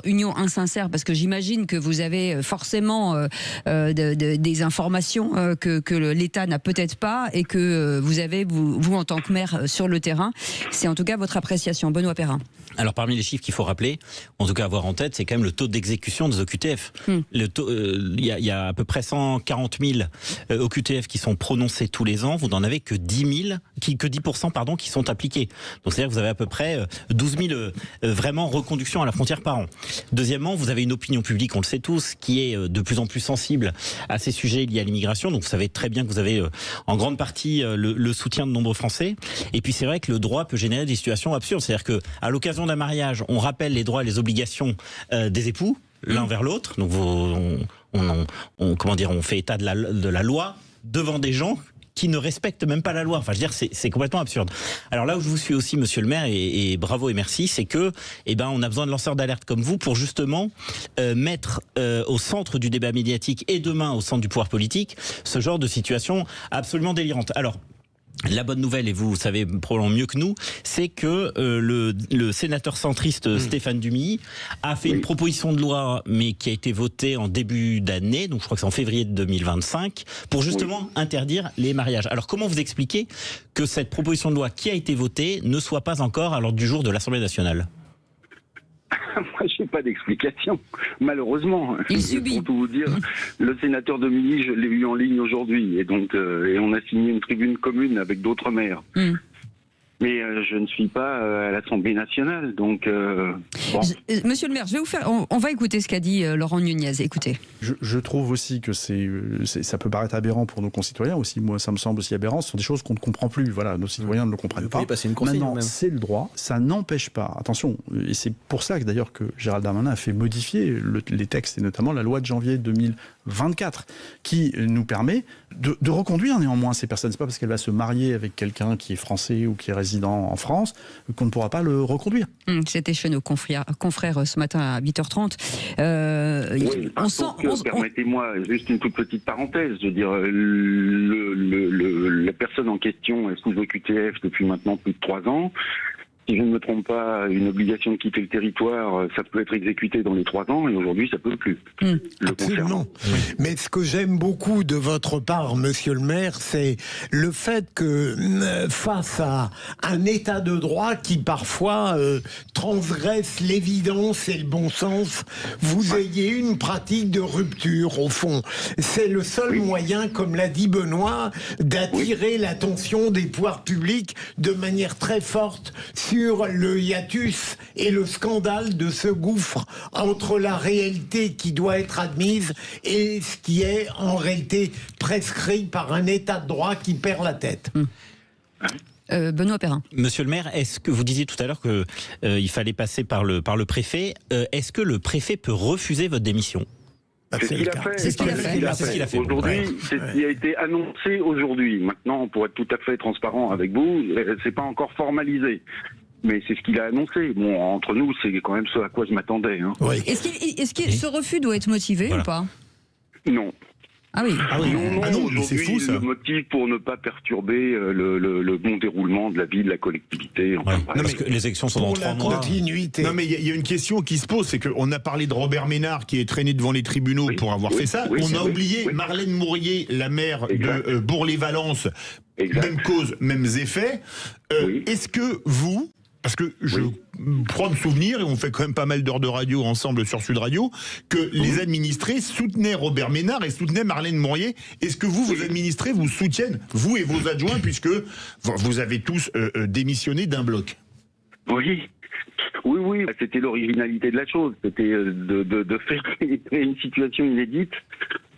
union insincère, parce que j'imagine que vous avez forcément des informations que l'État n'a peut-être pas et que vous avez, vous en tant que maire, sur le terrain. C'est en tout cas votre appréciation. Benoît Perrin. Alors parmi les chiffres qu'il faut rappeler, en tout cas avoir en tête, c'est quand même le taux d'exécution des OQTF. Il y a à peu près 140 000 OQTF qui sont prononcés tous les ans. Vous n'en avez que 10%, qui sont appliqués. Donc c'est-à-dire que vous avez à peu près 12 000 vraiment reconductions à la frontière par an. Deuxièmement, vous avez une opinion publique, on le sait tous, qui est de plus en plus sensible à ces sujets liés à l'immigration. Donc vous savez très bien que vous avez en grande partie le soutien de nombreux Français. Et puis c'est vrai que le droit peut générer des situations absurdes. C'est-à-dire que à l'occasion d'un mariage, on rappelle les droits et les obligations des époux l'un vers l'autre. Donc on fait état de la loi devant des gens qui ne respectent même pas la loi. Enfin, je veux dire, c'est complètement absurde. Alors là où je vous suis aussi, monsieur le maire, et bravo et merci, c'est que, on a besoin de lanceurs d'alerte comme vous pour justement mettre au centre du débat médiatique et demain au centre du pouvoir politique ce genre de situation absolument délirante. Alors, la bonne nouvelle, et vous savez probablement mieux que nous, c'est que le sénateur centriste Stéphane Dumilly a fait une proposition de loi, mais qui a été votée en début d'année, donc je crois que c'est en février 2025, pour justement interdire les mariages. Alors comment vous expliquez que cette proposition de loi qui a été votée ne soit pas encore à l'ordre du jour de l'Assemblée nationale ? Moi, j'ai pas d'explication, malheureusement. Il subit. Pour tout vous dire, le sénateur Dumilly, je l'ai eu en ligne aujourd'hui, et donc et on a signé une tribune commune avec d'autres maires. Mais je ne suis pas à l'Assemblée nationale, donc... bon. Monsieur le maire, je vais vous faire... On va écouter ce qu'a dit Laurent Nunez. Écoutez. Je trouve aussi que ça peut paraître aberrant pour nos concitoyens aussi. Moi, ça me semble aussi aberrant. Ce sont des choses qu'on ne comprend plus. Voilà, nos citoyens ne le comprennent pas. Maintenant, c'est le droit. Ça n'empêche pas. Attention, et c'est pour ça que d'ailleurs que Gérald Darmanin a fait modifier les textes, et notamment la loi de janvier 2024, qui nous permet de reconduire néanmoins ces personnes. C'est pas parce qu'elle va se marier avec quelqu'un qui est français ou qui est résident en France qu'on ne pourra pas le reconduire. C'était chez nos confrères ce matin à 8h30. Permettez-moi juste une toute petite parenthèse. Je veux dire, la personne en question est sous OQTF depuis maintenant plus de 3 ans. Si je ne me trompe pas, une obligation de quitter le territoire, ça peut être exécuté dans les 3 ans, et aujourd'hui, ça peut plus. Absolument. Mais ce que j'aime beaucoup de votre part, monsieur le maire, c'est le fait que face à un état de droit qui parfois transgresse l'évidence et le bon sens, vous ayez une pratique de rupture, au fond. C'est le seul moyen, comme l'a dit Benoît, d'attirer l'attention des pouvoirs publics de manière très forte sur le hiatus et le scandale de ce gouffre entre la réalité qui doit être admise et ce qui est en réalité prescrit par un état de droit qui perd la tête. Benoît Perrin. Monsieur le maire, est-ce que vous disiez tout à l'heure que il fallait passer par le préfet, est-ce que le préfet peut refuser votre démission ? C'est ce qu'il a fait. C'est ce qu'il a fait. Aujourd'hui, c'est ce qui a été annoncé aujourd'hui. Maintenant, pour être tout à fait transparent avec vous, c'est pas encore formalisé. Mais c'est ce qu'il a annoncé. Bon, entre nous, c'est quand même ce à quoi je m'attendais. Hein. Oui. Est-ce que ce refus doit être motivé ou pas ? Non. Ah oui. Non, c'est fou, ça. Le motif pour ne pas perturber le bon déroulement de la vie de la collectivité. Enfin, parce que les élections sont dans 3 mois. Continuité. Non, mais il y a une question qui se pose, c'est qu'on a parlé de Robert Ménard qui est traîné devant les tribunaux pour avoir fait ça. On a oublié Marlène Mourier, la maire de Bourg-les-Valence, même cause, mêmes effets. Est-ce que vous... Parce que je crois me souvenir, et on fait quand même pas mal d'heures de radio ensemble sur Sud Radio, que les administrés soutenaient Robert Ménard et soutenaient Marlène Mourier. Est-ce que vos administrés vous soutiennent, vous et vos adjoints, puisque vous avez tous démissionné d'un bloc ? Oui. C'était l'originalité de la chose. C'était de faire créer une situation inédite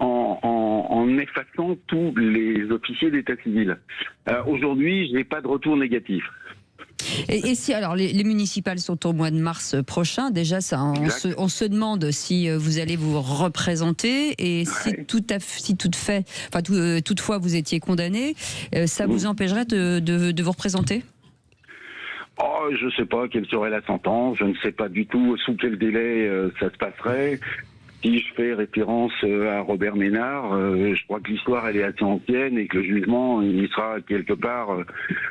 en effaçant tous les officiers d'état civil. Aujourd'hui, je n'ai pas de retour négatif. Et si alors les municipales sont au mois de mars prochain, déjà ça, on se demande si vous allez vous représenter et si toutefois vous étiez condamné, ça vous empêcherait de vous représenter ? Oh, je ne sais pas quelle serait la sentence, je ne sais pas du tout sous quel délai ça se passerait. Si je fais référence à Robert Ménard, je crois que l'histoire elle est assez ancienne et que le jugement il sera quelque part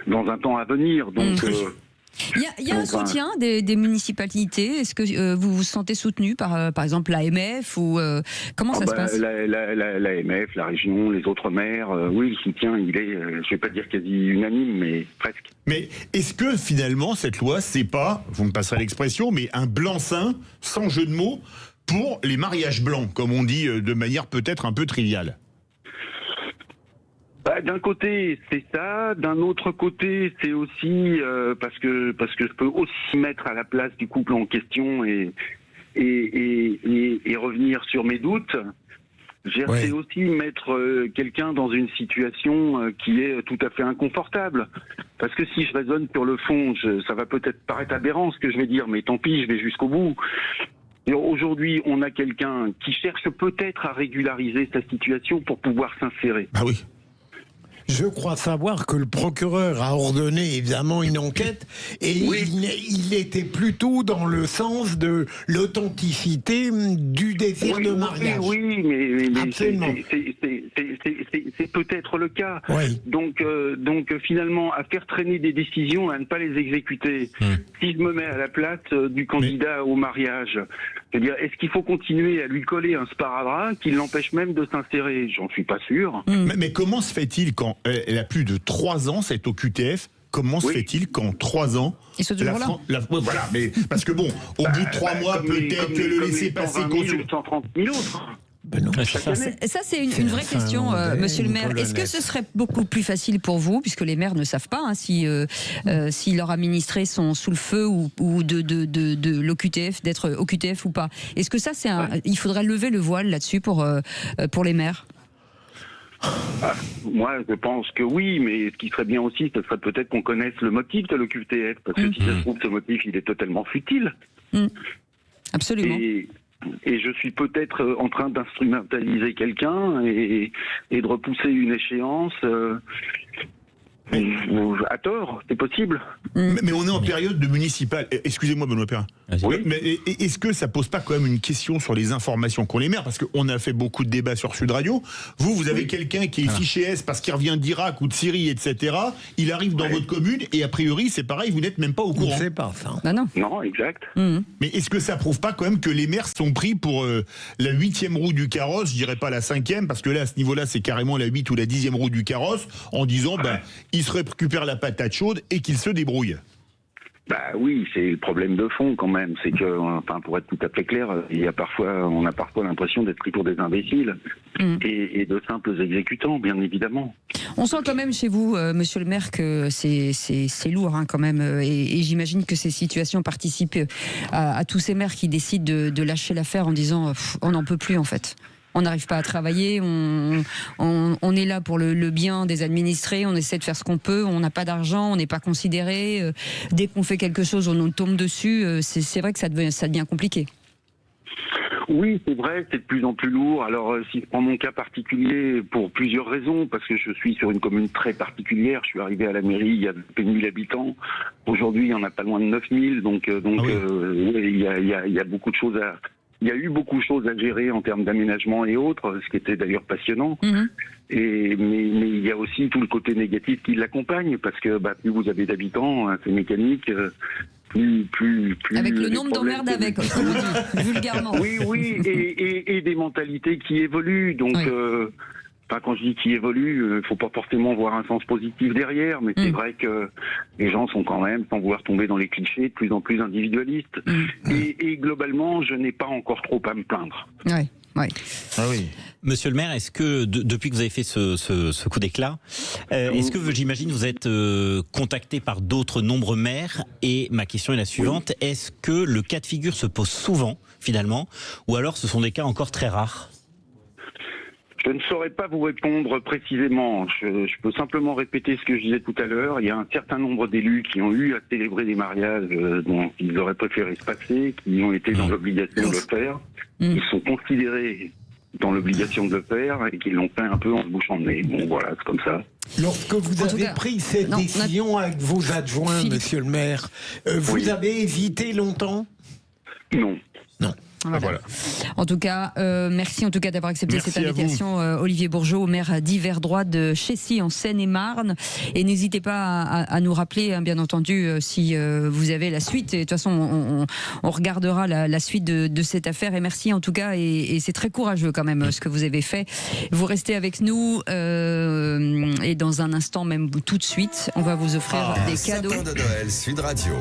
dans un temps à venir. Donc, il y a un soutien des municipalités. Est-ce que vous vous sentez soutenu par exemple l'AMF ou comment ça se passe ? L'AMF, la région, les autres maires, oui, le soutien il est, je ne vais pas dire quasi unanime, mais presque. Mais est-ce que finalement cette loi c'est pas, vous me passerez l'expression, mais un blanc-seing sans jeu de mots pour les mariages blancs, comme on dit de manière peut-être un peu triviale? D'un côté, c'est ça. D'un autre côté, c'est aussi parce que je peux aussi mettre à la place du couple en question et revenir sur mes doutes. C'est aussi mettre quelqu'un dans une situation qui est tout à fait inconfortable. Parce que si je raisonne sur le fond, ça va peut-être paraître aberrant ce que je vais dire, mais tant pis, je vais jusqu'au bout. Et aujourd'hui, on a quelqu'un qui cherche peut-être à régulariser sa situation pour pouvoir s'insérer. Ah oui. Je crois savoir que le procureur a ordonné évidemment une enquête et il était plutôt dans le sens de l'authenticité du désir de mariage. Oui, mais c'est peut-être le cas. Donc finalement, à faire traîner des décisions, à ne pas les exécuter. Si je me mets à la place du candidat au mariage, c'est-à-dire, est-ce qu'il faut continuer à lui coller un sparadrap qui l'empêche même de s'insérer? J'en suis pas sûr. Mais comment se fait-il quand elle a plus de 3 ans, cette OQTF, comment se fait-il qu'en 3 ans... Ils sont toujours là. Voilà, mais parce que bon, au bout de 3 mois, peut-être que le laisser-passer... 130 000 autres. Ça, c'est une vraie question, monsieur le maire. Est-ce que ce serait beaucoup plus facile pour vous, puisque les maires ne savent pas si leurs administrés sont sous le feu ou de l'OQTF, d'être OQTF ou pas? Est-ce que ça, il faudrait lever le voile là-dessus pour les maires? Moi, je pense que oui, mais ce qui serait bien aussi, ce serait peut-être qu'on connaisse le motif de l'OQTF, parce que si ça se trouve, ce motif, il est totalement futile. Absolument. Et je suis peut-être en train d'instrumentaliser quelqu'un et de repousser une échéance à tort, c'est possible. Mais on est en période de municipale. Excusez-moi, Benoît Perrin. Oui. Mais est-ce que ça pose pas quand même une question sur les informations qu'ont les maires? Parce qu'on a fait beaucoup de débats sur Sud Radio. Vous avez quelqu'un qui est fiché S parce qu'il revient d'Irak ou de Syrie, etc. Il arrive dans votre commune et a priori, c'est pareil, vous n'êtes même pas au courant. C'est pas ça. Non. Non, exact. Mais est-ce que ça prouve pas quand même que les maires sont pris pour la 8e roue du carrosse, je dirais pas la 5e, parce que là, à ce niveau-là, c'est carrément la 8 ou la 10e roue du carrosse, en disant, ils se récupèrent la patate chaude et qu'ils se débrouillent? Oui, c'est le problème de fond quand même. C'est que, enfin, pour être tout à fait clair, on a parfois l'impression d'être pris pour des imbéciles et de simples exécutants, bien évidemment. On sent quand même chez vous, monsieur le maire, que c'est lourd quand même. Et j'imagine que ces situations participent à tous ces maires qui décident de lâcher l'affaire en disant on n'en peut plus en fait. On n'arrive pas à travailler, on est là pour le bien des administrés, on essaie de faire ce qu'on peut, on n'a pas d'argent, on n'est pas considéré. Dès qu'on fait quelque chose, on nous tombe dessus. C'est vrai que ça devient compliqué. Oui, c'est vrai, c'est de plus en plus lourd. Alors, si je prends mon cas particulier, pour plusieurs raisons, parce que je suis sur une commune très particulière, je suis arrivé à la mairie, il y a 1000 habitants. Aujourd'hui, il y en a pas loin de 9000, donc il y a beaucoup de choses à... Il y a eu beaucoup de choses à gérer en termes d'aménagement et autres, ce qui était d'ailleurs passionnant. Mais il y a aussi tout le côté négatif qui l'accompagne, parce que plus vous avez d'habitants, c'est mécanique, plus avec le nombre d'emmerdes avec, comme on dit, vulgairement. Oui, et des mentalités qui évoluent, donc... quand je dis qui évolue, il faut pas forcément voir un sens positif derrière, mais c'est vrai que les gens sont quand même, sans vouloir tomber dans les clichés, de plus en plus individualistes. Et globalement, je n'ai pas encore trop à me plaindre. Monsieur le maire, est-ce que depuis que vous avez fait ce coup d'éclat, est-ce que j'imagine vous êtes contacté par d'autres nombreux maires? Et ma question est la suivante, est-ce que le cas de figure se pose souvent finalement, ou alors ce sont des cas encore très rares? Je ne saurais pas vous répondre précisément. Je peux simplement répéter ce que je disais tout à l'heure. Il y a un certain nombre d'élus qui ont eu à célébrer des mariages dont ils auraient préféré se passer, qui ont été dans l'obligation de le faire. Ils sont considérés dans l'obligation de le faire et qui l'ont fait un peu en se bouchant le nez. Bon, voilà, c'est comme ça. Lorsque vous avez pris cette décision avec vos adjoints, Philippe. Monsieur le maire, vous avez hésité longtemps? Non. Non. Voilà. En tout cas, merci en tout cas d'avoir accepté cette invitation, Olivier Bourgeot, maire d'Yverdroit de Chessy en Seine-et-Marne. Et n'hésitez pas à nous rappeler, hein, bien entendu, si vous avez la suite. Et de toute façon, on regardera la suite de cette affaire. Et merci en tout cas. Et c'est très courageux quand même ce que vous avez fait. Vous restez avec nous et dans un instant, même tout de suite, on va vous offrir des cadeaux. Sapin de Noël Sud Radio.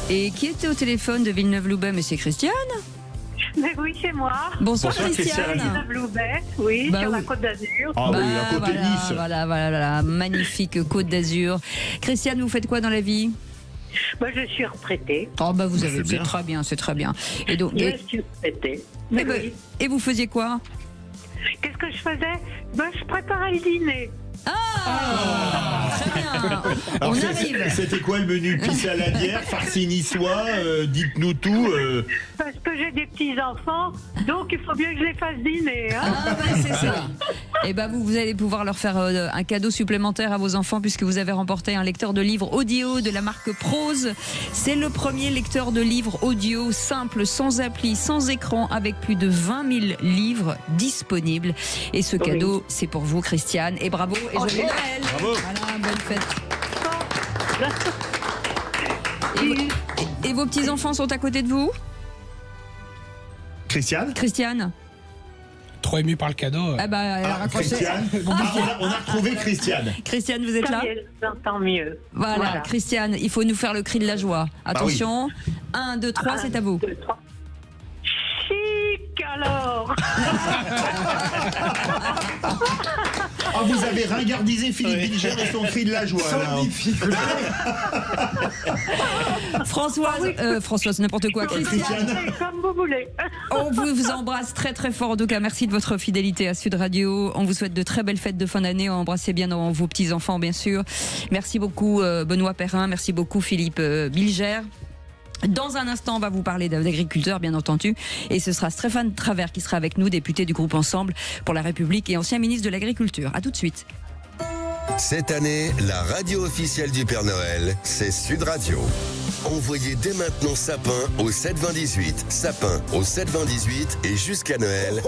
Et qui était au téléphone de Villeneuve-Loubet, monsieur Christiane? Mais oui, c'est moi. Bonsoir Christiane. Villeneuve-Loubet, oui, sur la Côte d'Azur. Ah oui, la Côte Nice. Voilà, magnifique Côte d'Azur. Christiane, vous faites quoi dans la vie? Moi, je suis retraitée. Oh bah vous avez, c'est très bien, c'est très bien. Et donc, je suis retraitée. Et vous faisiez quoi? Qu'est-ce que je faisais? Je préparais le dîner. Très bien. Alors, c'était quoi le menu? Pisse à la bière, farci niçois, dites-nous tout. Parce que j'ai des petits-enfants, donc il faut bien que je les fasse dîner. Hein. C'est ça. Et vous allez pouvoir leur faire un cadeau supplémentaire à vos enfants puisque vous avez remporté un lecteur de livres audio de la marque Prose. C'est le premier lecteur de livres audio simple, sans appli, sans écran, avec plus de 20 000 livres disponibles. Et ce cadeau, c'est pour vous, Christiane. Et bravo. Et joyeux Noël. Bravo. Voilà, bonne fête. Et vos petits-enfants sont à côté de vous? Christiane Trop ému par le cadeau. Christiane. On a retrouvé Christiane. Christiane, vous êtes là? J'entends mieux. Voilà, Christiane, il faut nous faire le cri de la joie. Attention, 1, 2, 3, c'est à vous. 2, 3. Chic alors. Vous avez ringardisé Philippe Bilger et son cri de la joie. Françoise, n'importe quoi. Christiane. Comme vous voulez. On vous embrasse très très fort. En tout cas, merci de votre fidélité à Sud Radio. On vous souhaite de très belles fêtes de fin d'année. Embrassez bien vos petits-enfants, bien sûr. Merci beaucoup Benoît Perrin. Merci beaucoup Philippe Bilger. Dans un instant, on va vous parler d'agriculteurs, bien entendu. Et ce sera Stéphane Travers qui sera avec nous, député du groupe Ensemble pour la République et ancien ministre de l'Agriculture. À tout de suite. Cette année, la radio officielle du Père Noël, c'est Sud Radio. Envoyez dès maintenant sapin au 72018, sapin au 72018 et jusqu'à Noël,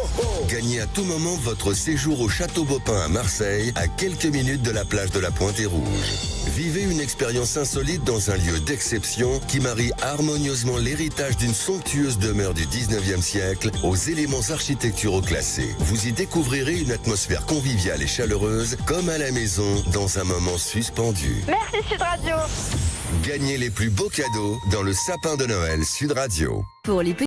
gagnez à tout moment votre séjour au Château Beaupin à Marseille, à quelques minutes de la plage de la Pointe-et-Rouge. Vivez une expérience insolite dans un lieu d'exception qui marie harmonieusement l'héritage d'une somptueuse demeure du 19e siècle aux éléments architecturaux classés. Vous y découvrirez une atmosphère conviviale et chaleureuse comme à la maison dans un moment suspendu. Merci Sud Radio. Gagnez les plus beaux cadeaux dans le sapin de Noël Sud Radio. Pour les